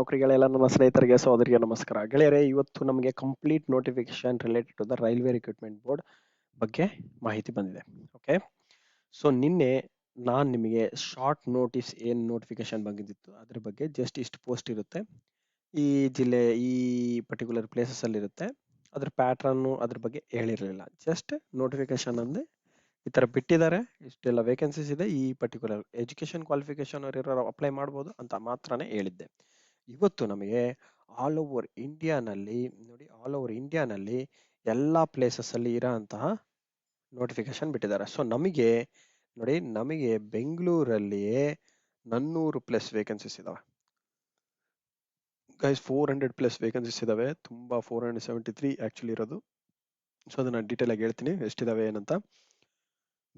ನೌಕರಿಗಳೆಲ್ಲ ನನ್ನ ಸ್ನೇಹಿತರಿಗೆ ಸಹೋದರಿಗೆ ನಮಸ್ಕಾರ. ಗೆಳೆಯರೆ, ಇವತ್ತು ನಮಗೆ complete notification related to the railway recruitment board ಬಗ್ಗೆ ಮಾಹಿತಿ ಬಂದಿದೆ. ಓಕೆ, ಸೊ ನಿನ್ನೆ ನಾನು ನಿಮಗೆ ಶಾರ್ಟ್ ನೋಟಿಸ್ ಏನು ನೋಟಿಫಿಕೇಶನ್ ಬಂದಿತ್ತು ಅದ್ರ ಬಗ್ಗೆ ಜಸ್ಟ್ ಇಷ್ಟು ಪೋಸ್ಟ್ ಇರುತ್ತೆ, ಈ ಜಿಲ್ಲೆ ಈ ಪರ್ಟಿಕ್ಯುಲರ್ ಪ್ಲೇಸಸ್ ಅಲ್ಲಿ ಇರುತ್ತೆ, ಅದ್ರ ಪ್ಯಾಟ್ರನ್ನು ಅದ್ರ ಬಗ್ಗೆ ಹೇಳಿರಲಿಲ್ಲ. ಜಸ್ಟ್ ನೋಟಿಫಿಕೇಶನ್ ಅಂದ್ರೆ ಈ ತರ ಬಿಟ್ಟಿದ್ದಾರೆ, ಇಷ್ಟೆಲ್ಲ ವೇಕೆನ್ಸೀಸ್ ಇದೆ, ಈ ಪರ್ಟಿಕ್ಯುಲರ್ ಎಜುಕೇಶನ್ ಕ್ವಾಲಿಫಿಕೇಶನ್ ಅವ್ರು ಅಪ್ಲೈ ಮಾಡ್ಬೋದು ಅಂತ ಮಾತ್ರನೇ ಹೇಳಿದ್ದೆ. ಇವತ್ತು ನಮಗೆ ಆಲ್ ಓವರ್ ಇಂಡಿಯಾನಲ್ಲಿ ನೋಡಿ, ಆಲ್ ಓವರ್ ಇಂಡಿಯಾನಲ್ಲಿ ಎಲ್ಲ ಪ್ಲೇಸಸ್ ಅಲ್ಲಿ ಇರೋಂತಹ ನೋಟಿಫಿಕೇಶನ್ ಬಿಟ್ಟಿದ್ದಾರೆ. ಸೊ ನಮಗೆ ನೋಡಿ, ನಮಗೆ ಬೆಂಗಳೂರಲ್ಲಿಯೇ 400+ ವೇಕೆನ್ಸೀಸ್ ಇದಾವೆ ಗೈಸ್. 400+ ವೇಕೆನ್ಸೀಸ್ ಇದಾವೆ, ತುಂಬಾ 473 ಆಕ್ಚುಲಿ ಇರೋದು. ಸೊ ಅದನ್ನ ಡೀಟೇಲ್ ಆಗಿ ಹೇಳ್ತೀನಿ ಎಷ್ಟಿದಾವೆ ಏನಂತ.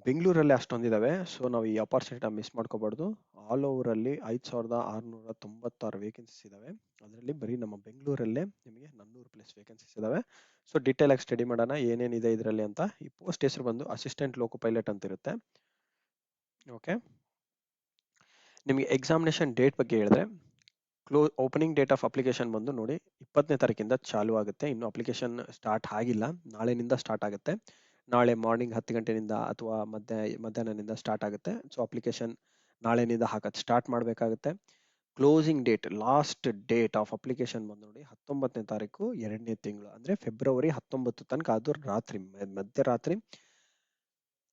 ಬೆಂಗಳೂರಲ್ಲಿ ಅಷ್ಟೊಂದಿದಾವೆ, ಸೊ ನಾವು ಈ ಅಪಾರ್ಚುನಿಟಿ ಮಿಸ್ ಮಾಡ್ಕೋಬಾರ್ದು. ಆಲ್ ಓವರ್ ಅಲ್ಲಿ 5696 ವೇಕೆನ್ಸೀಸ್ ಇದಾವೆ. ಅದರಲ್ಲಿ ಬರೀ ನಮ್ಮ ಬೆಂಗಳೂರಲ್ಲೇ ನಿಮಗೆ 400+ ವೇಕೆನ್ಸೀಸ್ ಇದಾವೆ. ಸೊ ಡೀಟೇಲ್ ಆಗಿ ಸ್ಟಡಿ ಮಾಡೋಣ ಏನೇನಿದೆ ಇದರಲ್ಲಿ ಅಂತ. ಈ ಪೋಸ್ಟ್ ಹೆಸರು ಬಂದು ಅಸಿಸ್ಟೆಂಟ್ ಲೋಕೋ ಪೈಲಟ್ ಅಂತ ಇರುತ್ತೆ. ಓಕೆ, ನಿಮಗೆ ಎಕ್ಸಾಮಿನೇಷನ್ ಡೇಟ್ ಬಗ್ಗೆ ಹೇಳಿದ್ರೆ, ಓಪನಿಂಗ್ ಡೇಟ್ ಆಫ್ ಅಪ್ಲಿಕೇಶನ್ ಬಂದು ನೋಡಿ 20ನೇ ತಾರೀಕಿಂದ ಚಾಲು ಆಗುತ್ತೆ. ಇನ್ನು ಅಪ್ಲಿಕೇಶನ್ ಸ್ಟಾರ್ಟ್ ಆಗಿಲ್ಲ, ನಾಳೆನಿಂದ ಸ್ಟಾರ್ಟ್ ಆಗುತ್ತೆ. ನಾಳೆ ಮಾರ್ನಿಂಗ್ 10 ಗಂಟೆನಿಂದ ಅಥವಾ ಮಧ್ಯಾಹ್ನದಿಂದ ಸ್ಟಾರ್ಟ್ ಆಗುತ್ತೆ. ಸೊ ಅಪ್ಲಿಕೇಶನ್ ನಾಳೆನಿಂದ ಹಾಕೋದು ಸ್ಟಾರ್ಟ್ ಮಾಡಬೇಕಾಗುತ್ತೆ. Closing date, last date of application ಬಂದು ನೋಡಿ 19ನೇ ತಾರೀಕು 2ನೇ ತಿಂಗಳು, ಅಂದ್ರೆ ಫೆಬ್ರವರಿ 19 ತನಕ. ಅದು ರಾತ್ರಿ ಮಧ್ಯರಾತ್ರಿ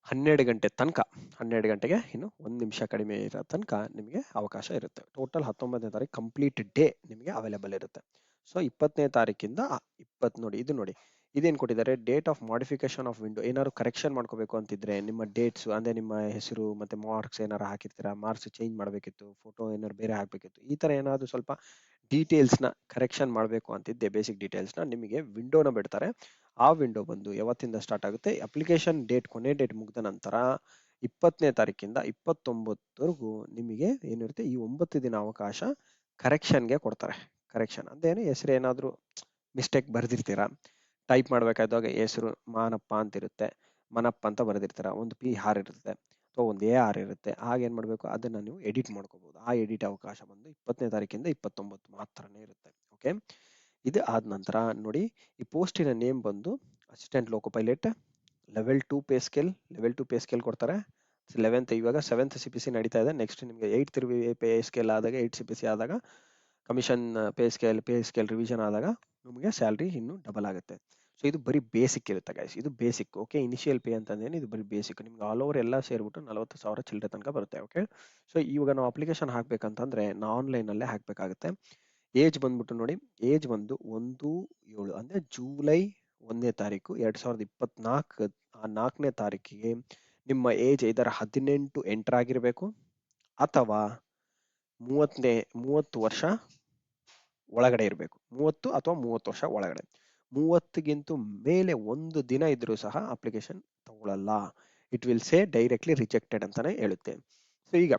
12 ಗಂಟೆ ತನಕ, 12 ಗಂಟೆಗೆ ಇನ್ನು 1 ನಿಮಿಷ ಕಡಿಮೆ ಇರೋ ತನಕ ನಿಮಗೆ ಅವಕಾಶ ಇರುತ್ತೆ. ಟೋಟಲ್ 19ನೇ ತಾರೀಕು ಕಂಪ್ಲೀಟ್ ಡೇ ನಿಮಗೆ ಅವೈಲೇಬಲ್ ಇರುತ್ತೆ. ಸೊ 20ನೇ ತಾರೀಕಿಂದ 20 ನೋಡಿ, ಇದು ನೋಡಿ ಇದೇನು ಕೊಟ್ಟಿದ್ದಾರೆ, date of modification of window. ಏನಾದ್ರು ಕರೆಕ್ಷನ್ ಮಾಡ್ಕೋಬೇಕು ಅಂತಿದ್ರೆ ನಿಮ್ಮ ಡೇಟ್ಸ್ ಅಂದ್ರೆ ನಿಮ್ಮ ಹೆಸರು ಮತ್ತೆ ಮಾರ್ಕ್ಸ್ ಏನಾರು ಹಾಕಿರ್ತೀರಾ, ಮಾರ್ಕ್ಸ್ ಚೇಂಜ್ ಮಾಡಬೇಕಿತ್ತು, ಫೋಟೋ ಏನಾದ್ರು ಬೇರೆ ಹಾಕ್ಬೇಕಿತ್ತು, ಈ ತರ ಏನಾದ್ರು ಸ್ವಲ್ಪ ಡೀಟೇಲ್ಸ್ ನ ಕರೆಕ್ಷನ್ ಮಾಡಬೇಕು ಅಂತಿದ್ದೆ, ಬೇಸಿಕ್ ಡೀಟೇಲ್ಸ್ ನ ನಿಮಗೆ ವಿಂಡೋನ ಬಿಡ್ತಾರೆ. ಆ ವಿಂಡೋ ಬಂದು ಯಾವತ್ತಿಂದ ಸ್ಟಾರ್ಟ್ ಆಗುತ್ತೆ, ಅಪ್ಲಿಕೇಶನ್ ಡೇಟ್ ಕೊನೆ ಡೇಟ್ ಮುಗಿದ ನಂತರ 20ನೇ ತಾರೀಕಿಂದ 29ವರೆಗೂ ನಿಮಗೆ ಏನಿರುತ್ತೆ, ಈ 9 ದಿನ ಅವಕಾಶ ಕರೆಕ್ಷನ್ಗೆ ಕೊಡ್ತಾರೆ. ಕರೆಕ್ಷನ್ ಅಂದೇನು, ಹೆಸರು ಏನಾದ್ರು ಮಿಸ್ಟೇಕ್ ಬರ್ದಿರ್ತೀರಾ, ಟೈಪ್ ಮಾಡ್ಬೇಕಾದಾಗ ಹೆಸರು ಮಾನಪ್ಪ ಅಂತ ಇರುತ್ತೆ, ಮನಪ್ಪ ಅಂತ ಬರ್ದಿರ್ತೀರ, ಒಂದು ಪಿ ಆರ್ ಇರುತ್ತೆ, ಸೊ ಒಂದು ಎ ಆರ್ ಇರುತ್ತೆ. ಹಾಗೇನ್ ಮಾಡ್ಬೇಕು, ಅದನ್ನ ನೀವು ಎಡಿಟ್ ಮಾಡ್ಕೋಬಹುದು. ಆ ಎಡಿಟ್ ಅವಕಾಶ ಬಂದು 20ನೇ ತಾರೀಕಿಂದ 29 ಮಾತ್ರನೇ ಇರುತ್ತೆ. ಓಕೆ, ಇದು ಆದ ನಂತರ ನೋಡಿ, ಈ ಪೋಸ್ಟಿನ ನೇಮ್ ಬಂದು ಅಸಿಸ್ಟೆಂಟ್ ಲೋಕೋ ಪೈಲಟ್. ಲೆವೆಲ್ 2 ಪೇ ಸ್ಕೇಲ್ ಕೊಡ್ತಾರೆ. 11th, ಇವಾಗ 7th CPC ನಡೀತಾ ಇದೆ. ನೆಕ್ಸ್ಟ್ ನಿಮಗೆ 8th ಪೇ ಸ್ಕೇಲ್ ಆದಾಗ, 8th CPC ಆದಾಗ, ಕಮಿಷನ್ ಪೇ ಸ್ಕೇಲ್ ರಿವಿಷನ್ ಆದಾಗ ನಿಮಗೆ ಸ್ಯಾಲ್ರಿ ಇನ್ನು ಡಬಲ್ ಆಗುತ್ತೆ. ಸೊ ಇದು ಬರೀ ಬೇಸಿಕ್ ಇರುತ್ತೆ ಗೈಸ್, ಇದು ಬೇಸಿಕ್. ಓಕೆ, ಇನಿಷಿಯಲ್ ಪೇ ಅಂತಂದೇನು, ಇದು ಬರೀ ಬೇಸಿಕ್. ನಿಮ್ಗೆ ಆಲ್ ಓವರ್ ಎಲ್ಲ ಸೇರ್ಬಿಟ್ಟು 40,000 ಚಿಲ್ಲರೆ ತನಕ ಬರುತ್ತೆ. ಓಕೆ, ಸೊ ಇವಾಗ ನಾವು ಅಪ್ಲಿಕೇಶನ್ ಹಾಕ್ಬೇಕಂತಂದ್ರೆ ನಾವು ಆನ್ಲೈನ್ ಅಲ್ಲೇ ಹಾಕ್ಬೇಕಾಗುತ್ತೆ. ಏಜ್ ಬಂದ್ಬಿಟ್ಟು ನೋಡಿ, ಏಜ್ ಒಂದು 1/7 ಅಂದ್ರೆ ಜುಲೈ 1ನೇ ತಾರೀಕು 2024, ಆ 4ನೇ ತಾರೀಕಿಗೆ ನಿಮ್ಮ ಏಜ್ ಇದರ 18 ಎಂಟರ್ ಆಗಿರ್ಬೇಕು, ಅಥವಾ 30 ವರ್ಷ ಒಳಗಡೆ ಇರಬೇಕು. 30 ಅಥವಾ 30 ವರ್ಷ ಒಳಗಡೆ. 30ಗಿಂತ ಮೇಲೆ ಒಂದು ದಿನ ಇದ್ರೂ ಸಹ ಅಪ್ಲಿಕೇಶನ್ ತಗೊಳ್ಳಲ್ಲ. It will say directly rejected ಅಂತಾನೆ ಹೇಳುತ್ತೆ. ಸೊ ಈಗ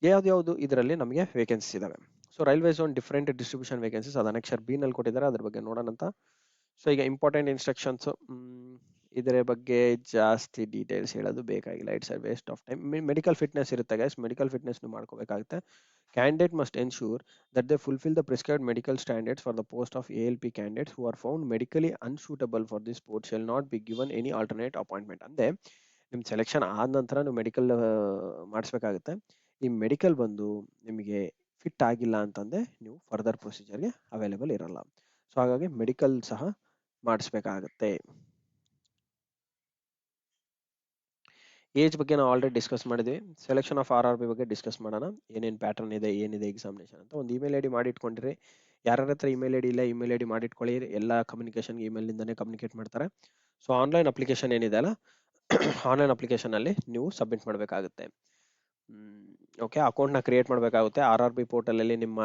ಯಾವ್ದು ಇದರಲ್ಲಿ ನಮಗೆ ವೇಕೆನ್ಸೀಸ್ ಇದಾವೆ. So railway zone different distribution vacancies, ಅದು ಅನೆಕ್ಷರ್ ಬಿ ನಲ್ಲಿ ಕೊಟ್ಟಿದ್ದಾರೆ, ಅದ್ರ ಬಗ್ಗೆ ನೋಡೋಣ ಅಂತ. ಸೊ ಈಗ ಇಂಪಾರ್ಟೆಂಟ್ ಇನ್ಸ್ಟ್ರಕ್ಷನ್ಸ್, ಇದರ ಬಗ್ಗೆ ಜಾಸ್ತಿ ಡೀಟೇಲ್ಸ್ ಹೇಳೋದು ಬೇಕಾಗಿಲ್ಲ, it's a waste of time. Medical fitness ಇರುತ್ತೆ ಗೈಸ್, ಮೆಡಿಕಲ್ ಫಿಟ್ನೆಸ್ ಮಾಡ್ಕೋಬೇಕಾಗುತ್ತೆ. Candidate must ensure that they fulfill the prescribed medical standards for the post of ALP. Candidates who are found medically unsuitable for this post shall not be given any alternate appointment. ಅಂದ್ರೆ ನಿಮ್ selection ಆದ ನಂತರ ನೀವು medical ಮಾಡಿಸ್ಬೇಕಾಗುತ್ತೆ. ಈ medical ಬಂದು ನಿಮಗೆ fit ಆಗಿಲ್ಲ ಅಂತಂದ್ರೆ ನೀವು ಫರ್ದರ್ ಪ್ರೊಸೀಜರ್ಗೆ ಅವೈಲೇಬಲ್ ಇರಲ್ಲ. ಸೊ ಹಾಗಾಗಿ ಮೆಡಿಕಲ್ ಸಹ ಮಾಡಿಸ್ಬೇಕಾಗುತ್ತೆ. ಏಜ್ ಬಗ್ಗೆ ನಾವು ಆಲ್ರೆಡಿ ಡಿಸ್ಕಸ್ ಮಾಡಿದ್ವಿ. ಸೆಲೆಕ್ಷನ್ ಆಫ್ RRB ಬಗ್ಗೆ ಡಿಸ್ಕಸ್ ಮಾಡೋಣ, ಏನೇನು ಪ್ಯಾಟರ್ನ್ ಇದೆ, ಏನಿದೆ ಎಕ್ಸಾಮಿನೇಷನ್ ಅಂತ. ಒಂದು ಇಮೇಲ್ ಐಡಿ ಮಾಡಿ ಇಟ್ಕೊಂಡಿರಿ. ಯಾರ ಹತ್ರ ಇಮೇಲ್ ಐಡಿ ಇಲ್ಲ, ಇಮೇಲ್ ಐಡಿ ಮಾಡಿ ಇಟ್ಕೊಳ್ಳಿ. ಎಲ್ಲ ಕಮ್ಯುನಿಕೇಶನ್ಗೆ ಇಮೇಲ್ನಿಂದನೇ ಕಮ್ಯುನಿಕೇಟ್ ಮಾಡ್ತಾರೆ. ಸೊ ಆನ್ಲೈನ್ ಅಪ್ಲಿಕೇಶನ್ ಏನಿದೆ ಅಲ್ಲ, ಆನ್ಲೈನ್ ಅಪ್ಲಿಕೇಶನ್ ಅಲ್ಲಿ ನೀವು ಸಬ್ಮಿಟ್ ಮಾಡಬೇಕಾಗುತ್ತೆ. ಓಕೆ, ಅಕೌಂಟ್ನ ಕ್ರಿಯೇಟ್ ಮಾಡಬೇಕಾಗುತ್ತೆ. RRB ಪೋರ್ಟಲ್ ಅಲ್ಲಿ ನಿಮ್ಮ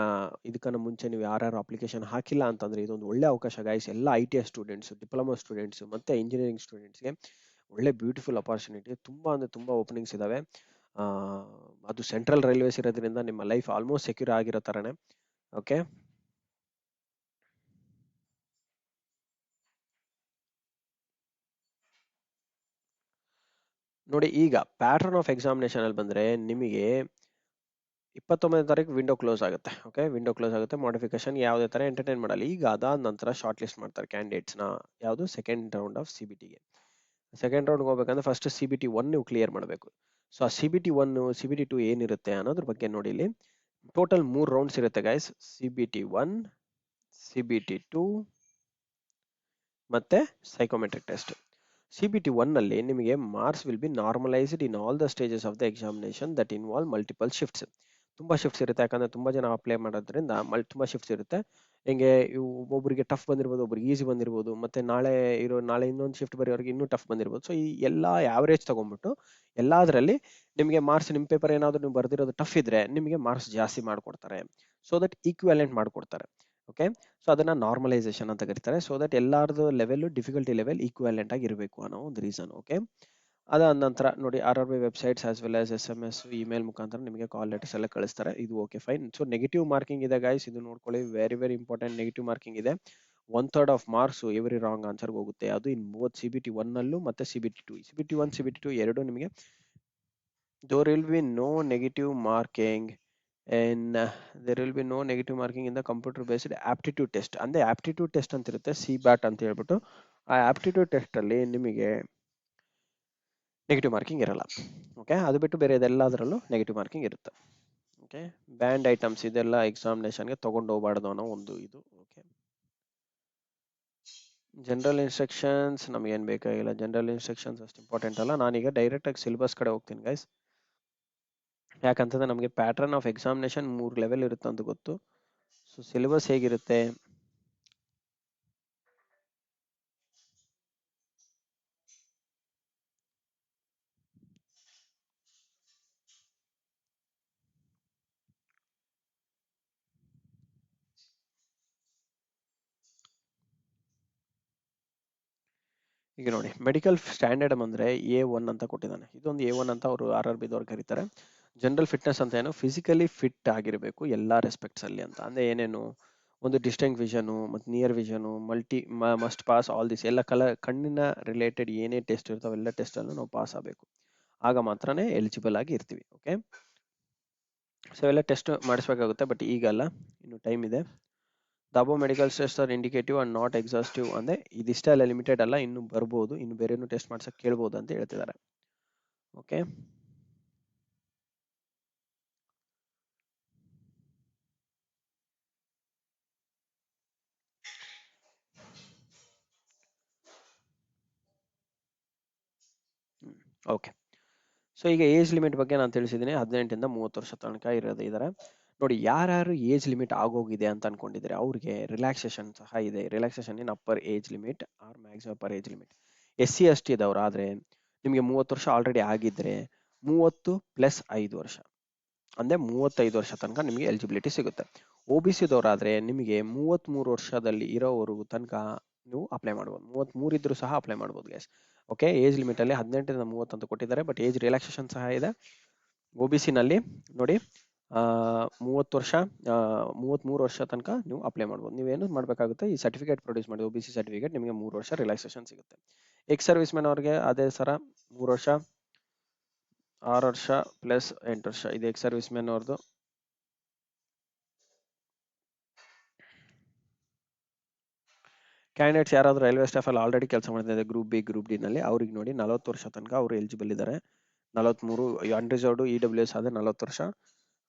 ಇದಕ್ಕನ್ನ ಮುಂಚೆ ನೀವು ಯಾರ್ಯಾರು ಅಪ್ಲಿಕೇಶನ್ ಹಾಕಿಲ್ಲ ಅಂತಂದ್ರೆ ಇದೊಂದು ಒಳ್ಳೆ ಅವಕಾಶ ಗೈಸ್. ಎಲ್ಲ ITS ಸ್ಟೂಡೆಂಟ್ಸ್, ಡಿಪ್ಲೊಮಾ ಸ್ಟೂಡೆಂಟ್ಸ್ ಮತ್ತೆ ಇಂಜಿನಿಯರಿಂಗ್ ಸ್ಟೂಡೆಂಟ್ಸ್ಗೆ ಒಳ್ಳೆ ಬ್ಯೂಟಿಫುಲ್ ಅಪಾರ್ಚುನಿಟಿ. ತುಂಬಾ ಅಂದ್ರೆ ತುಂಬಾ ಓಪನಿಂಗ್ಸ್ ಇದಾವೆ. ಅದು ಸೆಂಟ್ರಲ್ ರೈಲ್ವೇಸ್ ಇರೋದ್ರಿಂದ ನಿಮ್ಮ ಲೈಫ್ ಆಲ್ಮೋಸ್ಟ್ ಸೆಕ್ಯೂರ್ ಆಗಿರೋ ತರನೇ. ಓಕೆ, ನೋಡಿ ಈಗ ಪ್ಯಾಟರ್ನ್ ಆಫ್ ಎಕ್ಸಾಮಿನೇಷನ್ ಅಲ್ಲಿ ಬಂದ್ರೆ ನಿಮಗೆ 29ನೇ ತಾರೀಕು ವಿಂಡೋ ಕ್ಲೋಸ್ ಆಗುತ್ತೆ. ಓಕೆ, ವಿಂಡೋ ಕ್ಲೋಸ್ ಆಗುತ್ತೆ. ಮಾಡಿಫಿಕೇಶನ್ ಯಾವುದೇ ತರ ಎಂಟರ್ಟೈನ್ ಮಾಡಲ್ಲ. ಈಗ ಅದಾದ ನಂತರ ಶಾರ್ಟ್ ಲಿಸ್ಟ್ ಮಾಡ್ತಾರೆ ಕ್ಯಾಂಡಿಡೇಟ್ಸ್ನ. ಯಾವುದು ಸೆಕೆಂಡ್ ರೌಂಡ್ ಆಫ್ CBTಗೆ. ಸೆಕೆಂಡ್ ರೌಂಡ್ಗೆ ಹೋಗ್ಬೇಕಂದ್ರೆ ಫಸ್ಟ್ CBT1 ನೀವು ಕ್ಲಿಯರ್ ಮಾಡಬೇಕು. ಸೊ ಆ CBT1 CBT2 ಏನಿರುತ್ತೆ ಅನ್ನೋದ್ರ ಬಗ್ಗೆ ನೋಡಿ. ಇಲ್ಲಿ ಟೋಟಲ್ 3 ರೌಂಡ್ಸ್ ಇರುತ್ತೆ ಗೈಸ್. CBT1, CBT2 ಮತ್ತೆ ಸೈಕೋಮೆಟ್ರಿಕ್ ಟೆಸ್ಟ್. CBT1 ನಲ್ಲಿ ನಿಮಗೆ marks will B normalised in all the stages of the examination that involve multiple shifts. ತುಂಬಾ ಶಿಫ್ಟ್ಸ್ ಇರುತ್ತೆ, ಯಾಕಂದ್ರೆ ತುಂಬಾ ಜನ ಅಪ್ಲೈ ಮಾಡೋದ್ರಿಂದ ತುಂಬಾ ಶಿಫ್ಟ್ಸ್ ಇರುತ್ತೆ. ಹಿಂಗೆ ಒಬ್ಬರಿಗೆ ಟಫ್ ಬಂದಿರ್ಬೋದು, ಒಬ್ರಿಗೆ ಈಸಿ ಬಂದಿರ್ಬೋದು, ಮತ್ತೆ ನಾಳೆ ಇನ್ನೊಂದು ಶಿಫ್ಟ್ ಬರೆಯೋರಿಗೆ ಇನ್ನೂ ಟಫ್ ಬಂದಿರ್ಬೋದು. ಸೊ ಈ ಎಲ್ಲಾ ಆವರೇಜ್ ತಗೊಂಡ್ಬಿಟ್ಟು ಎಲ್ಲಾದ್ರಲ್ಲಿ ನಿಮಗೆ ಮಾರ್ಕ್ಸ್, ನಿಮ್ಮ ಪೇಪರ್ ಏನಾದ್ರು ನೀವು ಬರ್ದಿರೋದು ಟಫ್ ಇದ್ರೆ ನಿಮಗೆ ಮಾರ್ಕ್ಸ್ ಜಾಸ್ತಿ ಮಾಡ್ಕೊಡ್ತಾರೆ. ಸೊ ದಟ್ ಈಕ್ವಾಲೆಂಟ್ ಮಾಡ್ಕೊಡ್ತಾರೆ. ಓಕೆ, ಸೊ ಅದನ್ನ ನಾರ್ಮಲೈಸೇಷನ್ ಅಂತ ಕರೀತಾರೆ. ಸೊ ದಟ್ ಎಲ್ಲಾರ್ದು ಲೆವೆಲ್, ಡಿಫಿಕಲ್ಟಿ ಲೆವೆಲ್ ಈಕ್ವಾಲೆಂಟ್ ಆಗಿ ಇರಬೇಕು ಅನ್ನೋ ಒಂದು ರೀಸನ್. ಓಕೆ, ಅದಾದ ನಂತರ ನೋಡಿ RRB websites as well as SMS, email ಮುಖಾಂತರ ನಿಮಗೆ ಕಾಲ್ ಲೆಟರ್ಸ್ ಎಲ್ಲ ಕಳಿಸ್ತಾರೆ. ಇದು okay fine. So negative marking ಇದೆ ಗೈಸ್, ಇದು ನೋಡ್ಕೊಳ್ಳಿ. Very very important. Negative marking ಇದೆ. 1/3 ಆಫ್ ಮಾರ್ಕ್ಸ್ ಎವ್ರಿ ರಾಂಗ್ ಆನ್ಸರ್ಗೆ ಹೋಗುತ್ತೆ. ಅದು ಇನ್ ಬೋತ್ CBT1 ನಲ್ಲೂ ಮತ್ತೆ CBT2. CBT1 CBT2 ಎರಡು ನಿಮಗೆ there will be no negative marking and there will be no negative marking in the computer based aptitude test. ಅಂದ್ರೆ aptitude test ಅಂತ ಇರುತ್ತೆ, CBAT ಅಂತ ಹೇಳ್ಬಿಟ್ಟು. ಆ ಆಪ್ಟಿಟ್ಯೂಡ್ ಟೆಸ್ಟ್ ಅಲ್ಲಿ ನಿಮಗೆ ನೆಗೆಟಿವ್ ಮಾರ್ಕಿಂಗ್ ಇರಲ್ಲ. ಓಕೆ, ಅದು ಬಿಟ್ಟು ಬೇರೆ ಎಲ್ಲದರಲ್ಲೂ ನೆಗೆಟಿವ್ ಮಾರ್ಕಿಂಗ್ ಇರುತ್ತೆ. ಓಕೆ, ಬ್ಯಾಂಡ್ ಐಟಮ್ಸ್ ಇದೆಲ್ಲ ಎಕ್ಸಾಮಿನೇಷನ್ಗೆ ತಗೊಂಡು ಹೋಗಬಾರ್ದು ಅನ್ನೋ ಒಂದು ಇದು. ಓಕೆ, ಜನರಲ್ ಇನ್ಸ್ಟ್ರಕ್ಷನ್ಸ್ ನಮಗೇನು ಬೇಕಾಗಿಲ್ಲ. ಜನರಲ್ ಇನ್ಸ್ಟ್ರಕ್ಷನ್ಸ್ ಅಷ್ಟು ಇಂಪಾರ್ಟೆಂಟ್ ಅಲ್ಲ. ನಾನೀಗ ಡೈರೆಕ್ಟ್ ಆಗಿ ಸಿಲೆಬಸ್ ಕಡೆ ಹೋಗ್ತೀನಿ ಗೈಸ್. ಯಾಕಂತಂದ್ರೆ ನಮಗೆ ಪ್ಯಾಟರ್ನ್ ಆಫ್ ಎಕ್ಸಾಮಿನೇಷನ್ 3 ಲೆವೆಲ್ ಇರುತ್ತೆ ಅಂತ ಗೊತ್ತು. ಸೊ ಸಿಲೆಬಸ್ ಹೇಗಿರುತ್ತೆ, ಈಗ ನೋಡಿ. ಮೆಡಿಕಲ್ ಸ್ಟ್ಯಾಂಡರ್ಡ್ ಅಂದ್ರೆ A1 ಅಂತ ಕೊಟ್ಟಿದ್ದಾನೆ. ಇದೊಂದು A1 ಅಂತ ಅವರು RRB ದವ್ರು ಕರೀತಾರೆ. ಜನರಲ್ ಫಿಟ್ನೆಸ್ ಅಂತ ಏನು, ಫಿಸಿಕಲಿ ಫಿಟ್ ಆಗಿರಬೇಕು ಎಲ್ಲಾ ರೆಸ್ಪೆಕ್ಟ್ಸ್ ಅಲ್ಲಿ ಅಂತ. ಅಂದ್ರೆ ಏನೇನು, ಒಂದು ಡಿಸ್ಟಿಂಕ್ಟ್ ವಿಷನ್ ಮತ್ತು near vision, must pass all this ಎಲ್ಲ ಕಣ್ಣಿನ ರಿಲೇಟೆಡ್ ಏನೇ ಟೆಸ್ಟ್ ಇರ್ತಾವೆ ಎಲ್ಲ ಟೆಸ್ಟ್ ಅನ್ನು ನಾವು ಪಾಸ್ ಆಗಬೇಕು. ಆಗ ಮಾತ್ರನೇ ಎಲಿಜಿಬಲ್ ಆಗಿ ಇರ್ತೀವಿ. ಓಕೆ, ಸೊ ಎಲ್ಲ ಟೆಸ್ಟ್ ಮಾಡಿಸ್ಬೇಕಾಗುತ್ತೆ. ಬಟ್ ಈಗಲ್ಲ, ಇನ್ನು ಟೈಮ್ ಇದೆ. The above medical tests are indicative and not exhaustive. ಅಂದ್ರೆ ಇದಿಷ್ಟೇ ಅಲ್ಲ, ಲಿಮಿಟೆಡ್ ಅಲ್ಲ, ಇನ್ನು ಬರ್ಬೋದು, ಇನ್ನು ಬೇರೆನೂ ಟೆಸ್ಟ್ ಮಾಡ್ಸಕ್ ಕೇಳ್ಬೋದು ಅಂತ ಹೇಳ್ತಿದ್ದಾರೆ. Okay, okay. ಸೊ ಈಗ ಏಜ್ ಲಿಮಿಟ್ ಬಗ್ಗೆ ನಾನು ತಿಳಿಸಿದ್ದೀನಿ. 18ಇಂದ 30 ವರ್ಷ ತನಕ ಇದ್ದಾರೆ. ನೋಡಿ, ಯಾರ್ಯಾರು ಏಜ್ ಲಿಮಿಟ್ ಆಗೋಗಿದೆ ಅಂತ ಅನ್ಕೊಂಡಿದ್ರೆ ಅವ್ರಿಗೆ ರಿಲ್ಯಾಕ್ಸೇಷನ್ ಸಹ ಇದೆ. Relaxation in upper age limit or maximum upper age limit. SC ST ಇದ್ದವ್ರು ಆದ್ರೆ ನಿಮಗೆ 30 ವರ್ಷ ಆಲ್ರೆಡಿ ಆಗಿದ್ರೆ 30 + 5 ವರ್ಷ ಅಂದ್ರೆ 35 ವರ್ಷ ತನಕ ನಿಮಗೆ ಎಲಿಜಿಬಿಲಿಟಿ ಸಿಗುತ್ತೆ. OBC ದವರಾದ್ರೆ ನಿಮಗೆ 33 ವರ್ಷದಲ್ಲಿ ಇರೋವರೆಗೂ ತನಕ ನೀವು ಅಪ್ಲೈ ಮಾಡ್ಬೋದು. 33 ಇದ್ರೂ ಸಹ ಅಪ್ಲೈ ಮಾಡ್ಬೋದು ಗೈಸ್. ಓಕೆ, ಏಜ್ ಲಿಮಿಟ್ ಅಲ್ಲಿ 18ಇಂದ 30 ಅಂತ ಕೊಟ್ಟಿದ್ದಾರೆ. ಬಟ್ ಏಜ್ ರಿಲ್ಯಾಕ್ಸೇಷನ್ ಸಹ ಇದೆ. OBC ನಲ್ಲಿ ನೋಡಿ 30 ವರ್ಷ 33 ವರ್ಷ ತನಕ ನೀವು ಅಪ್ಲೈ ಮಾಡ್ಬೋದು. ನೀವೇನು ಮಾಡಬೇಕಾಗುತ್ತೆ, ಈ ಸರ್ಟಿಫಿಕೇಟ್ ಪ್ರೊಡ್ಯೂಸ್ ಮಾಡಿ, OBC ಸರ್ಟಿಫಿಕೇಟ್, ನಿಮಗೆ 3 ವರ್ಷ ರಿಲ್ಯಾಕ್ಸೇಷನ್ ಸಿಗುತ್ತೆ. ಎಕ್ಸ್ ಸರ್ವಿಸ್ ಮ್ಯಾನ್ ಅವ್ರಿಗೆ ಅದೇ ಸರ 3 ವರ್ಷ 6 ವರ್ಷ ಪ್ಲಸ್ 8 ವರ್ಷ. ಇದು ಎಕ್ಸ್ ಸರ್ವಿಸ್ ಮ್ಯಾನ್ ಅವ್ರದ್ದು. ಕ್ಯಾಂಡಿಡೇಟ್ಸ್ ಯಾರಾದ್ರೂ ರೈಲ್ವೆ ಸ್ಟಾಫ್ ಅಲ್ಲಿ ಆಲ್ರೆಡಿ ಕೆಲಸ ಮಾಡ್ತಿದ್ದಾರೆ ಗ್ರೂಪ್ B ಗ್ರೂಪ್ D ನಲ್ಲಿ, ಅವ್ರಿಗೆ ನೋಡಿ 40 ವರ್ಷ ತನಕ ಅವರು ಎಲಿಜಿಬಲ್ ಇದ್ದಾರೆ. 43 ಅನ್ರಿಸರ್ವ್ಡ್ EWS ಆದ್ರೆ 40 ವರ್ಷ,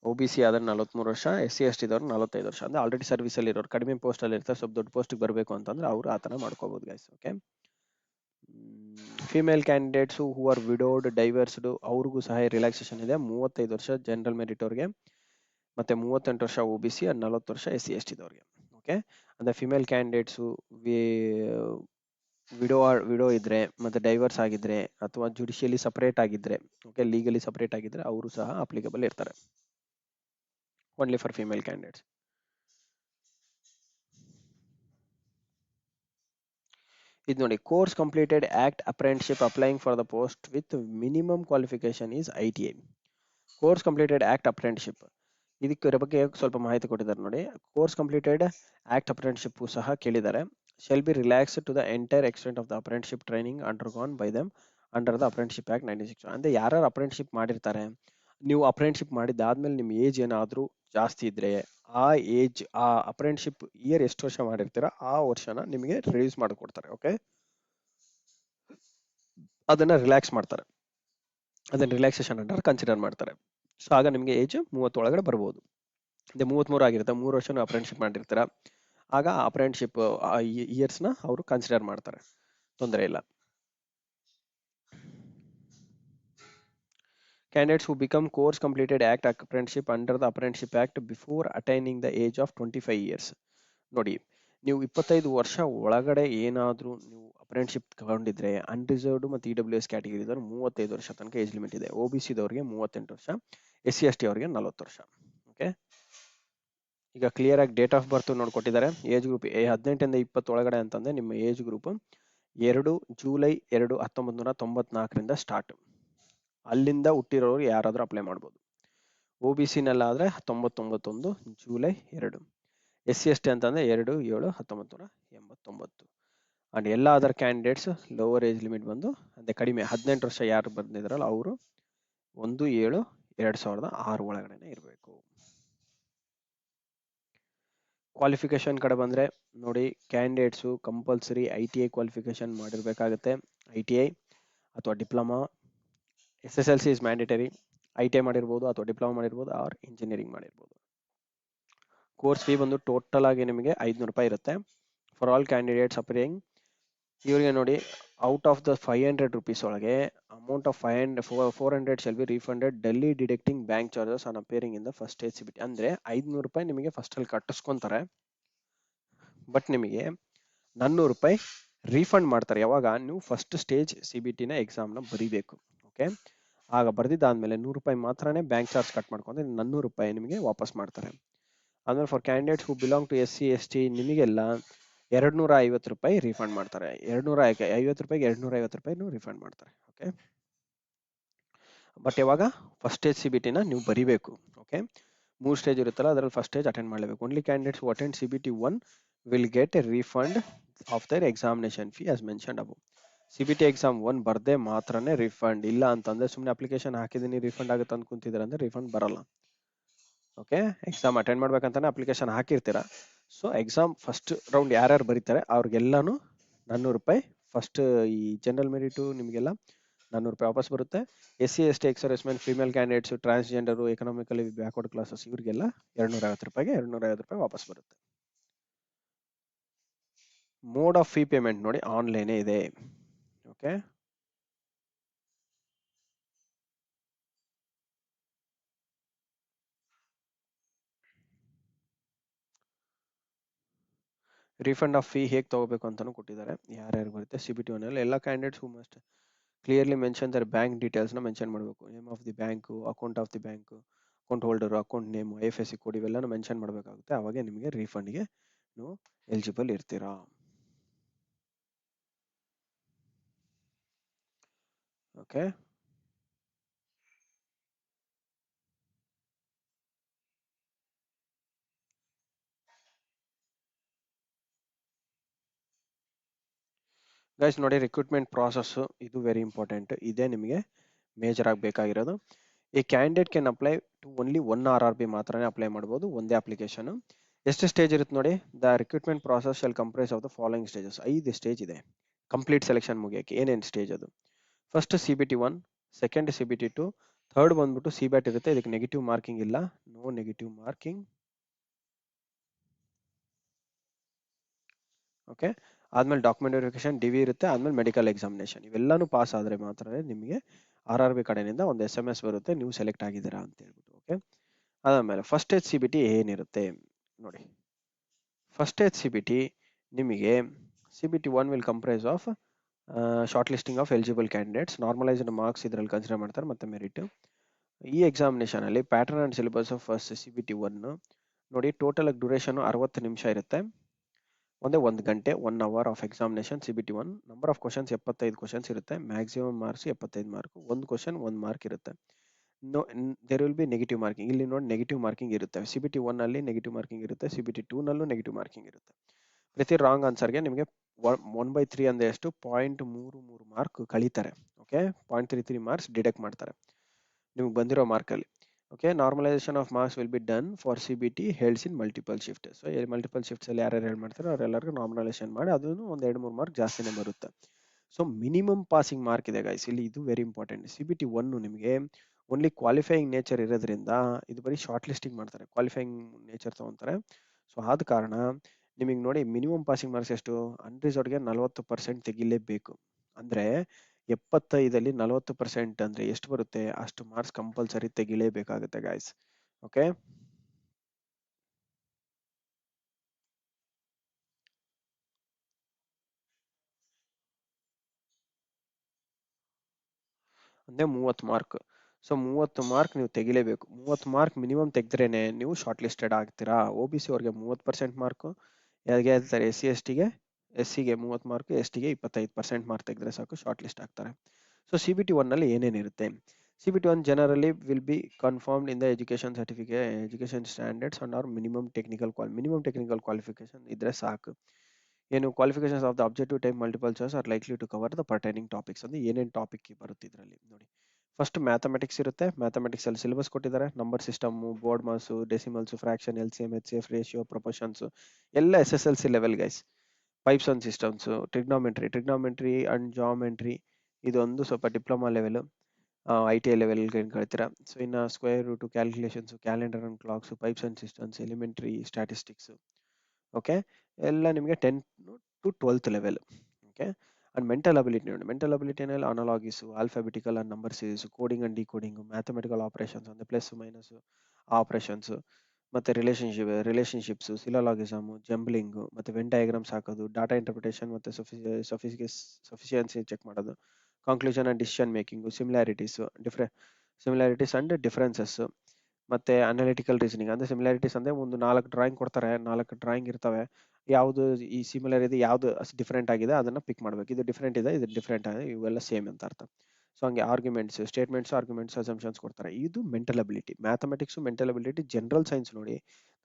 OBC ಆದ್ರೆ 43 ವರ್ಷ, SC ST ದವ್ರು 45 ವರ್ಷ. ಅಂದ್ರೆ ಆಲ್ರೆಡಿ ಸರ್ವಿಸ್ ಅಲ್ಲಿ ಇರೋರು, ಕಡಿಮೆ ಪೋಸ್ಟ್ ಅಲ್ಲಿ ಇರ್ತಾರೆ, ಸ್ವಲ್ಪ ದೊಡ್ಡ ಪೋಸ್ಟ್ ಬರಬೇಕು ಅಂತಂದ್ರೆ ಅವ್ರು ಆತರ ಮಾಡ್ಕೋಬಹುದು guys. Okay, female candidates who are widowed divorced ಅವ್ರಿಗೂ ಸಹ ರಿಲ್ಯಾಕ್ಸೇಷನ್ ಇದೆ. 35 ವರ್ಷ ಜನರಲ್ ಮೆರಿಟ್ ಅವ್ರಿಗೆ, ಮತ್ತೆ 38 ವರ್ಷ OBC, 40 ವರ್ಷ SC ST ದವ್ರಿಗೆ. ಓಕೆ, ಅಂದ್ರೆ ಫಿಮೇಲ್ ಕ್ಯಾಂಡಿಡೇಟ್ಸು ವಿಡೋ ಇದ್ರೆ, ಮತ್ತೆ ಡೈವರ್ಸ್ ಆಗಿದ್ರೆ, ಅಥವಾ ಜುಡಿಷಿಯಲಿ ಸಪರೇಟ್ ಆಗಿದ್ರೆ, ಓಕೆ, ಲೀಗಲಿ ಸಪರೇಟ್ ಆಗಿದ್ರೆ ಅವರು ಸಹ ಅಪ್ಲಿಕಬಲ್ ಇರ್ತಾರೆ. Only for female candidates. ಇದು ನೋಡಿ, course completed act apprenticeship applying for the post with minimum qualification is ITI. Course completed act apprenticeship, ಇದಕ್ಕೆ ಬಗ್ಗೆ ಸ್ವಲ್ಪ ಮಾಹಿತಿ ಕೊಟ್ಟಿದ್ದಾರೆ ನೋಡಿ. ಕೋರ್ಸ್ ಕಂಪ್ಲೀಟೆಡ್ ಆಕ್ಟ್ ಅಪ್ರೆಂಟಿಸ್ಶಿಪ್ ಸಹ ಕೇಳಿದ್ದಾರೆ. Shall be relaxed to the entire extent of the apprenticeship training undergone by them under the apprenticeship act 96. ಅಂದ್ರೆ ಯಾರು ಅಪ್ರೆಂಟಿಸ್ಶಿಪ್ ಮಾಡಿರ್ತಾರೆ ನೀವು ಅಪ್ರೆಂಟಿಶಿಪ್ ಮಾಡಿದ್ದಾದ್ಮೇಲೆ ನಿಮ್ಮ ಏಜ್ ಏನಾದರೂ ಜಾಸ್ತಿ ಇದ್ರೆ ಆ ಅಪ್ರೆಂಟಿಶಿಪ್ ಇಯರ್ ಎಷ್ಟು ವರ್ಷ ಮಾಡಿರ್ತೀರ ಆ ವರ್ಷನ ನಿಮಗೆ ರಿಲೀಸ್ ಮಾಡಿಕೊಡ್ತಾರೆ. ಓಕೆ, ಅದನ್ನ ರಿಲ್ಯಾಕ್ಸ್ ಮಾಡ್ತಾರೆ, ಅದನ್ನ ರಿಲ್ಯಾಕ್ಸೇಷನ್ ಅಂತ ಕನ್ಸಿಡರ್ ಮಾಡ್ತಾರೆ. ಸೊ ಆಗ ನಿಮಗೆ ಏಜ್ 30 ಒಳಗಡೆ ಬರ್ಬೋದು. ಅದೇ 33 ಆಗಿರುತ್ತೆ, 3 ವರ್ಷ ಅಪ್ರೆಂಟಿಶಿಪ್ ಮಾಡಿರ್ತೀರ, ಆಗ ಅಪ್ರೆಂಟಿಶಿಪ್ ಇಯರ್ಸ್ನ ಅವರು ಕನ್ಸಿಡರ್ ಮಾಡ್ತಾರೆ, ತೊಂದರೆ ಇಲ್ಲ. Candidates who become course completed act apprenticeship under the Apprenticeship Act before attaining the age of 25 years. ನೋಡಿ, ನೀವು 25 ವರ್ಷ ಒಳಗಡೆ ಏನಾದರೂ ನೀವು ಅಪ್ರೆಂಟಿಶಿಪ್ ತಗೊಂಡಿದ್ರೆ ಅನ್ರಿಸರ್ವ್ಡ್ ಮತ್ತು EWS ಕ್ಯಾಟಗರಿ ಇದ್ದವರು 35 ವರ್ಷ ತನಕ ಏಜ್ ಲಿಮಿಟ್ ಇದೆ. OBC ದವರಿಗೆ 38 ವರ್ಷ, SC ST ಅವರಿಗೆ 40 ವರ್ಷ. ಓಕೆ, ಈಗ ಕ್ಲಿಯರ್ ಆಗಿ ಡೇಟ್ ಆಫ್ ಬರ್ತ್ ನೋಡ್ಕೊಟ್ಟಿದ್ದಾರೆ. ಏಜ್ ಗ್ರೂಪ್ 18 ಇಂದ 20 ಒಳಗಡೆ ಅಂತಂದ್ರೆ ನಿಮ್ಮ ಏಜ್ ಗ್ರೂಪ್ 2 ಜುಲೈ 2 1994ರಿಂದ ಸ್ಟಾರ್ಟ್. ಅಲ್ಲಿಂದ ಹುಟ್ಟಿರೋರು ಯಾರಾದರೂ ಅಪ್ಲೈ ಮಾಡ್ಬೋದು. OBC ನಲ್ಲಾದ್ರೆ 1991 ಜುಲೈ 2, SC ST ಅಂತಂದ್ರೆ 2/7/1989. ಅಂಡ್ ಎಲ್ಲ other candidates lower age limit ಬಂದು ಅಂದ್ರೆ ಕಡಿಮೆ 18 ವರ್ಷ ಯಾರು ಬಂದಿದ್ರಲ್ಲ ಅವರು 1/7/2006 ಒಳಗಡೆ ಇರಬೇಕು. ಕ್ವಾಲಿಫಿಕೇಶನ್ ಕಡೆ ಬಂದ್ರೆ ನೋಡಿ, ಕ್ಯಾಂಡಿಡೇಟ್ಸು ಕಂಪಲ್ಸರಿ ITI ಕ್ವಾಲಿಫಿಕೇಶನ್ ಮಾಡಿರ್ಬೇಕಾಗುತ್ತೆ. ITI ಅಥವಾ diploma, SSLC is mandatory. ITI ಮಾಡಿರ್ಬೋದು ಅಥವಾ ಡಿಪ್ಲೊಮಾ ಮಾಡಿರ್ಬೋದು ಆರ್ ಇಂಜಿನಿಯರಿಂಗ್ ಮಾಡಿರ್ಬೋದು. ಕೋರ್ಸ್ ಫೀ ಬಂದು ಟೋಟಲ್ ಆಗಿ ನಿಮಗೆ 500 ರೂಪಾಯಿ ಇರುತ್ತೆ ಫಾರ್ ಆಲ್ ಕ್ಯಾಂಡಿಡೇಟ್ಸ್ ಅಪಿಯರಿಂಗ್. ಇವರಿಗೆ ನೋಡಿ, ಔಟ್ ಆಫ್ ದ 500 rupees ಒಳಗೆ amount of 400 shall be refunded Delhi deducting bank charges on appearing in the first stage CBT. ಅಂದ್ರೆ 500 ರೂಪಾಯಿ ನಿಮಗೆ ಫಸ್ಟ್ ಅಲ್ಲಿ ಕಟ್ಟಿಸ್ಕೊಂತಾರೆ, ಬಟ್ ನಿಮಗೆ 400 ರೂಪಾಯಿ ರೀಫಂಡ್ ಮಾಡ್ತಾರೆ ಯಾವಾಗ ನೀವು ಫಸ್ಟ್ ಸ್ಟೇಜ್ CBT ನ ಎಕ್ಸಾಮ್ನ ಬರೀಬೇಕು. ಓಕೆ, ಆಗ ಬರ್ದಿದ್ದಾದ್ಮೇಲೆ 100 ರೂಪಾಯಿ ಮಾತ್ರನೇ ಬ್ಯಾಂಕ್ ಚಾರ್ಜ್ ಕಟ್ ಮಾಡ್ಕೊಂಡ್ರೆ 400 ರೂಪಾಯಿ ನಿಮಗೆ ವಾಪಸ್ ಮಾಡ್ತಾರೆ. ಆಮೇಲೆ for candidates who belong to SC ST ನಿಮಗೆಲ್ಲ 250 ರೂಪಾಯಿ ರೀಫಂಡ್ ಮಾಡ್ತಾರೆ. 250 ರೂಪಾಯಿಗೆ 250 ರೂಪಾಯಿ ರೀಫಂಡ್ ಮಾಡ್ತಾರೆ. ಓಕೆ, ಬಟ್ ಯಾವಾಗ ಫಸ್ಟ್ ಸ್ಟೇಜ್ CBT ನ ನೀವು ಬರಿಬೇಕು. ಓಕೆ, 3 ಸ್ಟೇಜ್ ಇರುತ್ತಲ್ಲ, ಅದರಲ್ಲಿ ಫಸ್ಟ್ ಸ್ಟೇಜ್ ಅಟೆಂಡ್ ಮಾಡಲೇಬೇಕು. Only candidates who attend CBT 1 will get a refund of their examination fee as mentioned above. CBT exam 1 ಬರ್ದೆ ಮಾತ್ರನೇ ರಿಫಂಡ್, ಇಲ್ಲ ಅಂತಂದ್ರೆ ಸುಮ್ಮನೆ ಅಪ್ಲಿಕೇಶನ್ ಹಾಕಿದೀನಿ ರಿಫಂಡ್ ಆಗುತ್ತೆ ಅಂತ ಕುಂತಿದ್ರೆ ಅಂದ್ರೆ ರಿಫಂಡ್ ಬರಲ್ಲ. ಓಕೆ, ಎಕ್ಸಾಮ್ ಅಟೆಂಡ್ ಮಾಡ್ಬೇಕಂತಾನೆ ಅಪ್ಲಿಕೇಶನ್ ಹಾಕಿರ್ತೀರಾ. ಸೊ ಎಕ್ಸಾಮ್ ಫಸ್ಟ್ ರೌಂಡ್ ಯಾರ್ಯಾರು ಬರೀತಾರೆ ಅವ್ರಿಗೆಲ್ಲಾನು 400 ರೂಪಾಯಿ ಫಸ್ಟ್, ಈ ಜನರಲ್ ಮೆರಿಟು ನಿಮಗೆಲ್ಲ 400 ರೂಪಾಯಿ ವಾಪಸ್ ಬರುತ್ತೆ. SC ST ex servicemen, female candidates, transgender, economically backward classes ಇವರಿಗೆಲ್ಲ 250 ರೂಪಾಯಿಗೆ 250 ರೂಪಾಯಿ ವಾಪಸ್ ಬರುತ್ತೆ. ಮೋಡ್ ಆಫ್ ಫೀ ಪೇಮೆಂಟ್ ನೋಡಿ, ಆನ್ಲೈನೇ ಇದೆ. ಓಕೆ, ರೀಫಂಡ್ ಆಫ್ ಫೀ ಹೇಗೆ ತಗೋಬೇಕು ಅಂತಾನು ಕೊಟ್ಟಿದ್ದಾರೆ, ಯಾರ್ಯಾರು ಬರುತ್ತೆ CBT 1 ಅಲ್ಲಿ. ಎಲ್ಲ candidates who must clearly mention their bank details ನ ಮೆನ್ಷನ್ ಮಾಡಬೇಕು. Name of the bank, account of the bank, account holder, account name, IFSC code ಇವೆಲ್ಲನೂ ಮೆನ್ಷನ್ ಮಾಡಬೇಕಾಗುತ್ತೆ. ಅವಾಗ ನಿಮಗೆ ರೀಫಂಡ್ಗೆ ನೀವು ಎಲಿಜಿಬಲ್ ಇರ್ತೀರಾ. ಓಕೆ, ಗೈಸ್ ನೋಡಿ, ರಿಕ್ರೂಟ್ಮೆಂಟ್ ಪ್ರಾಸೆಸ್ ಇದು ವೆರಿ ಇಂಪಾರ್ಟೆಂಟ್. ಇದೇ ನಿಮಗೆ ಮೇಜರ್ ಆಗಿ ಬೇಕಾಗಿರೋದು. ಈ candidate can apply to only 1 RRB ಮಾತ್ರನೇ ಅಪ್ಲೈ ಮಾಡ್ಬೋದು, ಒಂದೇ ಅಪ್ಲಿಕೇಶನ್. ಎಷ್ಟು ಸ್ಟೇಜ್ ಇರುತ್ತೆ ನೋಡಿ, the recruitment process shall comprise of the following stages. 5 stage ಇದೆ ಕಂಪ್ಲೀಟ್ ಸೆಲೆಕ್ಷನ್ ಮುಗಿಯೋಕ್ಕೆ. ಏನೇನು ಸ್ಟೇಜ್ ಅದು? First CBT 1, second CBT 2, third ಬಂದ್ಬಿಟ್ಟು CBAT ಇರುತ್ತೆ. ಇದಕ್ಕೆ ನೆಗೆಟಿವ್ ಮಾರ್ಕಿಂಗ್ ಇಲ್ಲ, ನೋ ನೆಗೆಟಿವ್ ಮಾರ್ಕಿಂಗ್. ಓಕೆ, ಆದ್ಮೇಲೆ ಡಾಕ್ಯುಮೆಂಟ್ ವೆರಿಫಿಕೇಶನ್, DV ಇರುತ್ತೆ, ಆದ್ಮೇಲೆ ಮೆಡಿಕಲ್ ಎಕ್ಸಾಮಿನೇಷನ್. ಇವೆಲ್ಲಾನು ಪಾಸ್ ಆದ್ರೆ ಮಾತ್ರ ನಿಮಗೆ RRB ಕಡೆಯಿಂದ ಒಂದು SMS ಬರುತ್ತೆ, ನೀವು ಸೆಲೆಕ್ಟ್ ಆಗಿದ್ದೀರಾ ಅಂತ ಹೇಳ್ಬಿಟ್ಟು. ಓಕೆ, ಅದಾದ್ಮೇಲೆ ಫಸ್ಟ್ ಸ್ಟೇಜ್ CBT ಏನಿರುತ್ತೆ ನೋಡಿ. ಫಸ್ಟ್ ಸ್ಟೇಜ್ CBT ನಿಮಗೆ CBT 1 will comprise of short listing of eligible candidates, normalised marks ಇದರಲ್ಲಿ ಕನ್ಸಿಡರ್ ಮಾಡ್ತಾರೆ, ಮತ್ತೆ ಮೆರಿಟ್. ಈ ಎಕ್ಸಾಮಿನೇಷನ್ ಅಲ್ಲಿ pattern and syllabus of first CBT 1 ನೋಡಿ, ಟೋಟಲ್ ಡ್ಯೂರೇಷನ್ 60 ನಿಮಿಷ ಇರುತ್ತೆ. ಒಂದೇ 1 ಗಂಟೆ, 1 hour of examination CBT 1. Number of questions 75 questions ಇರುತ್ತೆ. Maximum marks 75 mark. ಒಂದು ಕ್ವಶನ್ 1 ಮಾರ್ಕ್ ಇರುತ್ತೆ. No there will be negative marking. ಇಲ್ಲಿ ನೋಡಿ ನೆಗೆಟಿವ್ ಮಾರ್ಕಿಂಗ್ ಇರುತ್ತೆ. CBT 1 ಅಲ್ಲಿ ನೆಗೆಟಿವ್ ಮಾರ್ಕಿಂಗ್ ಇರುತ್ತೆ, CBT 2 ನಲ್ಲೂ ನೆಗೆಟಿವ್ ಮಾರ್ಕಿಂಗ್ ಇರುತ್ತೆ. ಪ್ರತಿ ರಾಂಗ್ ಆನ್ಸರ್ಗೆ ನಿಮಗೆ 1/3 ಅಂದ್ರೆ ಎಷ್ಟು 0.33 ಮಾರ್ಕ್ ಕಳೀತಾರೆ. ಓಕೆ, 0.33 ಮಾರ್ಕ್ಸ್ ಡಿಡಕ್ಟ್ ಮಾಡ್ತಾರೆ. ನಿಮ್ಗೆ ಬಂದಿರೋ ಮಾರ್ಕಲ್ಲಿ. Okay, normalization of marks will be done for C B T helds in multiple shift. So multiple ಶಿಫ್ಟ್ಸಲ್ಲಿ ಯಾರ್ಯಾರು ಹೇಳಿ ಮಾಡ್ತಾರೋ ಅವರೆಲ್ಲರಿಗೂ ನಾರ್ಮಲೈಸೇಷನ್ ಮಾಡಿ ಅದನ್ನು ಒಂದು 2-3 ಮಾರ್ಕ್ ಜಾಸ್ತಿನೇ ಬರುತ್ತೆ. ಸೊ ಮಿನಿಮಮ್ ಪಾಸಿಂಗ್ ಮಾರ್ಕ್ ಇದೆ ಗೈಸ್ ಇಲ್ಲಿ, ಇದು very important. C B T one ನಿಮಗೆ ಓನ್ಲಿ ಕ್ವಾಲಿಫೈಯಿಂಗ್ ನೇಚರ್ ಇರೋದ್ರಿಂದ ಇದು ಬರೀ ಶಾರ್ಟ್ ಲಿಸ್ಟಿಂಗ್ ಮಾಡ್ತಾರೆ, ಕ್ವಾಲಿಫೈಯಿಂಗ್ ನೇಚರ್ ತಗೊಂತಾರೆ. ಸೊ ಆದ ಕಾರಣ ನಿಮಗೆ ನೋಡಿ ಮಿನಿಮಮ್ ಪಾಸಿಂಗ್ ಮಾರ್ಕ್ಸ್ ಎಷ್ಟು, ಅನ್ರಿಸರ್ವ್ಡ್ಗೆ 40% ತೆಗಿಲೇಬೇಕು. ಅಂದ್ರೆ 75ಅಲ್ಲಿ 40% ಅಂದ್ರೆ ಎಷ್ಟು ಬರುತ್ತೆ, ಅಷ್ಟು ಮಾರ್ಕ್ಸ್ ಕಂಪಲ್ಸರಿ ತೆಗಿಲೇಬೇಕಾಗುತ್ತೆ ಗಾಯ್ಸ್. ಓಕೆ, ಅಂದ್ರೆ 30 ಮಾರ್ಕ್. ಸೊ 30 ಮಾರ್ಕ್ ನೀವು ತೆಗಿಲೇಬೇಕು. 30 ಮಾರ್ಕ್ ಮಿನಿಮಮ್ ತೆಗೆದ್ರೇನೆ ನೀವು ಶಾರ್ಟ್ ಲಿಸ್ಟೆಡ್ ಆಗ್ತೀರಾ. ಒ ಬಿ ಸಿ ಅವ್ರಿಗೆ 30% ಮಾರ್ಕ್, ಯಾರಿಗೆ ಹೇಳ್ತಾರೆ ಎಸ್ ಸಿ ಎಸ್ ಟಿಗೆ, ಎಸ್ ಸಿಗೆ 30 ಮಾರ್ಕ್, ಎಸ್ ಟಿಗೆ 25% ಮಾರ್ಕ್ ತೆಗೆದ್ರೆ ಸಾಕು, ಶಾರ್ಟ್ ಲಿಸ್ಟ್ ಆಗ್ತಾರೆ. So C B T one ನಲ್ಲಿ ಏನೇನಿರುತ್ತೆ, C B T one generally will be confirmed in the education certificate, education standards and or minimum technical qualification ಇದ್ರೆ ಸಾಕು. ಏನು qualifications of the objective type multiple choice are likely to cover the pertaining topics. ಅಂದ್ರೆ ಏನೇನು topic ಬರುತ್ತೆ ಇದರಲ್ಲಿ ನೋಡಿ. First mathematics ಇರುತ್ತೆ, mathematics ಅಲ್ಲಿ ಸಿಲೆಬಸ್ ಕೊಟ್ಟಿದ್ದಾರೆ, number system, BODMAS, decimals, fraction, L C M, H C F, ratio, proportions ಎಲ್ಲ S S L C level guys. Pipes and systems, trigonometry and geometry ಇದೊಂದು ಸ್ವಲ್ಪ diploma level, I T I ಲೆವೆಲ್ಗೆ ಕಳ್ತೀರಾ. So ಇನ್ನು square root, calculations, calendar and clocks, pipes and systems, elementary statistics. Okay, ಎಲ್ಲ ನಿಮಗೆ 10 to 12th level. Okay, and mental ability ನೋಡಿ, mental ಅಬಿಲಿಟಿನಲ್ಲಿ ಅನಾಲಗೀಸು, alphabetical and number series, coding and decoding, mathematical operations ಅಂದ್ರೆ plus minus operations, ಮತ್ತೆ relationships, syllogism, jumbling, ಮತ್ತೆ Venn diagrams ಹಾಕೋದು, data interpretation ಮತ್ತೆ sufficiency check ಮಾಡೋದು, conclusion and decision making, similarities and differences, ಮತ್ತೆ analytical reasoning. ಅಂದ್ರೆ similarities ಅಂದ್ರೆ ಒಂದು 4 ಡ್ರಾಯಿಂಗ್ ಕೊಡ್ತಾರೆ, 4 ಡ್ರಾಯಿಂಗ್ ಇರ್ತವೆ, ಯಾವುದು ಈ ಸಿಮಿಲರ್ ಇದೆ, ಯಾವ್ದು ಡಿಫ್ರೆಂಟ್ ಆಗಿದೆ ಅದನ್ನ ಪಿಕ್ ಮಾಡ್ಬೇಕು. ಇದು ಡಿಫ್ರೆಂಟ್ ಇದೆ, ಇದು ಡಿಫ್ರೆಂಟ್ ಆಗಿದೆ, ಇವೆಲ್ಲ ಸೇಮ್ ಅಂತ ಅರ್ಥ. ಸೊ ಹಂಗೆ ಆರ್ಗ್ಯುಮೆಂಟ್ಸ್, ಸ್ಟೇಟ್ಮೆಂಟ್ಸ್, ಆರ್ಗ್ಯುಮೆಂಟ್ಸ್, ಅಸಂಪ್ಷನ್ಸ್ ಕೊಡ್ತಾರೆ. ಇದು mental ability. Mathematics mental ability. General science ನೋಡಿ,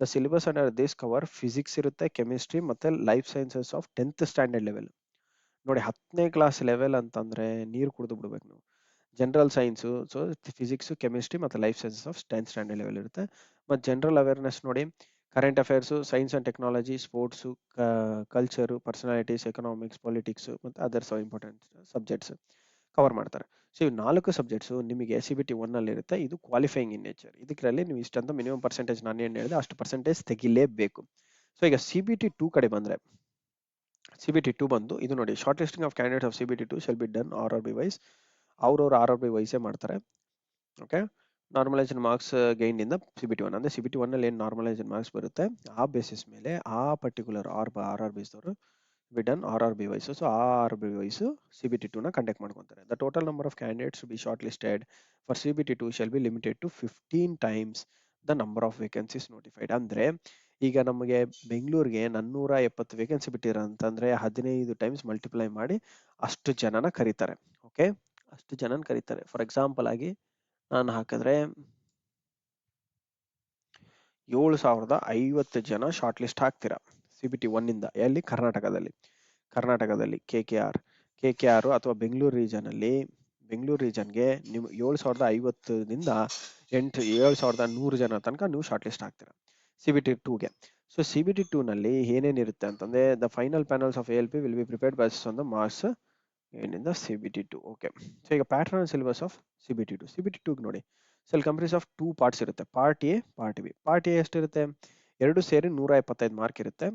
the syllabus under this cover physics ಇರುತ್ತೆ, ಕೆಮಿಸ್ಟ್ರಿ ಮತ್ತೆ life sciences of 10th standard level. ನೋಡಿ 10ನೇ ಕ್ಲಾಸ್ ಲೆವೆಲ್ ಅಂತಂದ್ರೆ ನೀರು ಕುಡಿದು ಬಿಡ್ಬೇಕು ನೀವು. General science, so physics, chemistry ಮತ್ತು life sciences of 10th standard level ಇರುತ್ತೆ. ಮತ್ತು ಜನರಲ್ ಅವೇರ್ನೆಸ್ ನೋಡಿ, current affairs, science and technology, sports, culture, personalities, economics, politics ಮತ್ತು ಅದರ್ಸ್ ಇಂಪಾರ್ಟೆಂಟ್ ಸಬ್ಜೆಕ್ಟ್ಸ್ ಕವರ್ ಮಾಡ್ತಾರೆ. ಸೊ ಇವು 4 ಸಬ್ಜೆಕ್ಟ್ಸು ನಿಮಗೆ ಸಿ ಬಿ ಟಿ ಒನ್ನಲ್ಲಿ ಇರುತ್ತೆ. ಇದು ಕ್ವಾಲಿಫೈಯಿಂಗ್ ಇನ್ ನೇಚರ್. ಇದರಲ್ಲಿ ನೀವು ಇಷ್ಟಂತ ಮಿನಿಮಮ್ ಪರ್ಸೆಂಟೇಜ್ ನಾನು ಏನು ಹೇಳಿದೆ ಅಷ್ಟು ಪರ್ಸೆಂಟೇಜ್ ತೆಗಿಲೇಬೇಕು. ಸೊ ಈಗ ಸಿ ಬಿ ಟಿ ಟೂ ಕಡೆ ಬಂದರೆ, ಸಿ ಬಿ ಟಿ ಟೂ ಬಂದು ಇದು ನೋಡಿ, shortlisting of candidate of C B T two shall be done R R B wise. ಅವ್ರವ್ರು ಆರ್ ಆರ್ ಬಿ ವೈಸೇ ಮಾಡ್ತಾರೆ. ಓಕೆ, ನಾರ್ಮಲೈಸ್ಡ್ ಮಾರ್ಕ್ಸ್ ಗೈನ್ ಇಂದ C B T one. ಅಂದ್ರೆ C B T one ಅಲ್ಲಿ ಏನು normalised marks ಬರುತ್ತೆ ಆ basis ಮೇಲೆ ಆ particular R R ಬಿಸ್ದವರು B done R R B wise. So ಆ R B wise C B T ಟೂನ ಕಂಡಕ್ಟ್ ಮಾಡ್ಕೊತಾರೆ. The total number of candidates to be short listed for C B T two shall be limited to 15 times the number of vacancies notified. ಅಂದ್ರೆ ಈಗ ನಮಗೆ ಬೆಂಗಳೂರಿಗೆ 470 vacancy ಬಿಟ್ಟಿರ ಅಂತಂದ್ರೆ 15 times multiply ಮಾಡಿ ಅಷ್ಟು ಜನನ ಕರೀತಾರೆ. ಓಕೆ, ಅಷ್ಟು ಜನನ ಕರೀತಾರೆ. ಫಾರ್ ಎಕ್ಸಾಂಪಲ್ ಆಗಿ ನಾನು ಹಾಕಿದ್ರೆ 7,050 ಜನ ಶಾರ್ಟ್ ಲಿಸ್ಟ್ ಹಾಕ್ತೀರಾ ಸಿ ಬಿ ಟಿ ಒನ್ನಿಂದ. ಎಲ್ಲಿ? ಕರ್ನಾಟಕದಲ್ಲಿ ಕೆ ಕೆ ಆರ್ ಅಥವಾ ಬೆಂಗಳೂರು ರೀಜನ್ಗೆ ನೀವು 7,050ದಿಂದ 7,100 ಜನ ತನಕ ನೀವು ಶಾರ್ಟ್ ಲಿಸ್ಟ್ ಹಾಕ್ತೀರಾ ಸಿ ಬಿ ಟಿ ಟೂಗೆ. ಸೊ ಸಿ ಬಿ ಟಿ ಟೂನಲ್ಲಿ ಏನೇನಿರುತ್ತೆ ಅಂತಂದ್ರೆ, the final panels of A L P will be prepared based on the marks ಏನಿಂದ C B T two. Okay, so ಈಗ pattern and syllabus of C B T two. C B T ಟೂಗೆ ನೋಡಿ, shall comprise of 2 parts ಇರುತ್ತೆ, part A, part B. Part A ಎಷ್ಟಿರುತ್ತೆ? ಎರಡು ಸೇರಿ 125 mark ಇರುತ್ತೆ.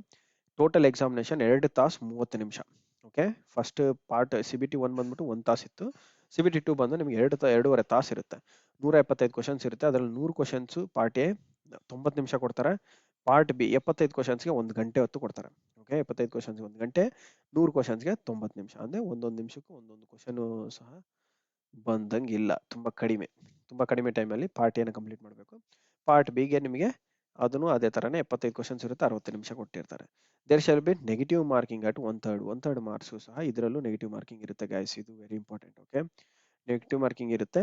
Total examination 2 ತಾಸು 30 ನಿಮಿಷ. Okay, first part C B T one ಬಂದ್ಬಿಟ್ಟು 1 ತಾಸು ಇತ್ತು. ಸಿ ಬಿ ಟಿ ಟು ಬಂದು ನಿಮಗೆ 2.5 ತಾಸು ಇರುತ್ತೆ. 175 ಕ್ವಶನ್ಸ್ ಇರುತ್ತೆ. ಅದರಲ್ಲಿ 100 ಕ್ವಶನ್ಸ್ ಪಾರ್ಟ್ ಎ 90 ನಿಮಿಷ ಕೊಡ್ತಾರೆ. ಪಾರ್ಟ್ ಬಿ 75 ಕ್ವಶನ್ಸ್ಗೆ 1 ಗಂಟೆ ಹೊತ್ತು ಕೊಡ್ತಾರೆ. ಓಕೆ, 75 ಕ್ವಶನ್ಸ್ಗೆ 1 ಗಂಟೆ, 100 ಕ್ವಶನ್ಸ್ಗೆ 90 ನಿಮಿಷ. ಅಂದ್ರೆ ಒಂದೊಂದು ನಿಮಿಷಕ್ಕೂ ಒಂದೊಂದು ಕ್ವಶನ್ ಸಹ ಬಂದಂಗಿಲ್ಲ. ತುಂಬಾ ಕಡಿಮೆ ಟೈಮಲ್ಲಿ ಪಾರ್ಟ್ ಎನ ಕಂಪ್ಲೀಟ್ ಮಾಡಬೇಕು. ಪಾರ್ಟ್ ಬಿಗೆ ನಿಮಗೆ ಅದನ್ನು ಅದೇ ತರನೇ 75 ಕ್ವಶನ್ಸ್ ಇರುತ್ತೆ, 60 ನಿಮಿಷ ಕೊಟ್ಟಿರ್ತಾರೆ. There shall be negative marking at one third marks ಸಹ ಇದರಲ್ಲೂ ನೆಗೆಟಿವ್ ಮಾರ್ಕಿಂಗ್ ಇರುತ್ತೆ ಗೈಸ್. ಇದು very important. Okay, negative marking ಇರುತ್ತೆ.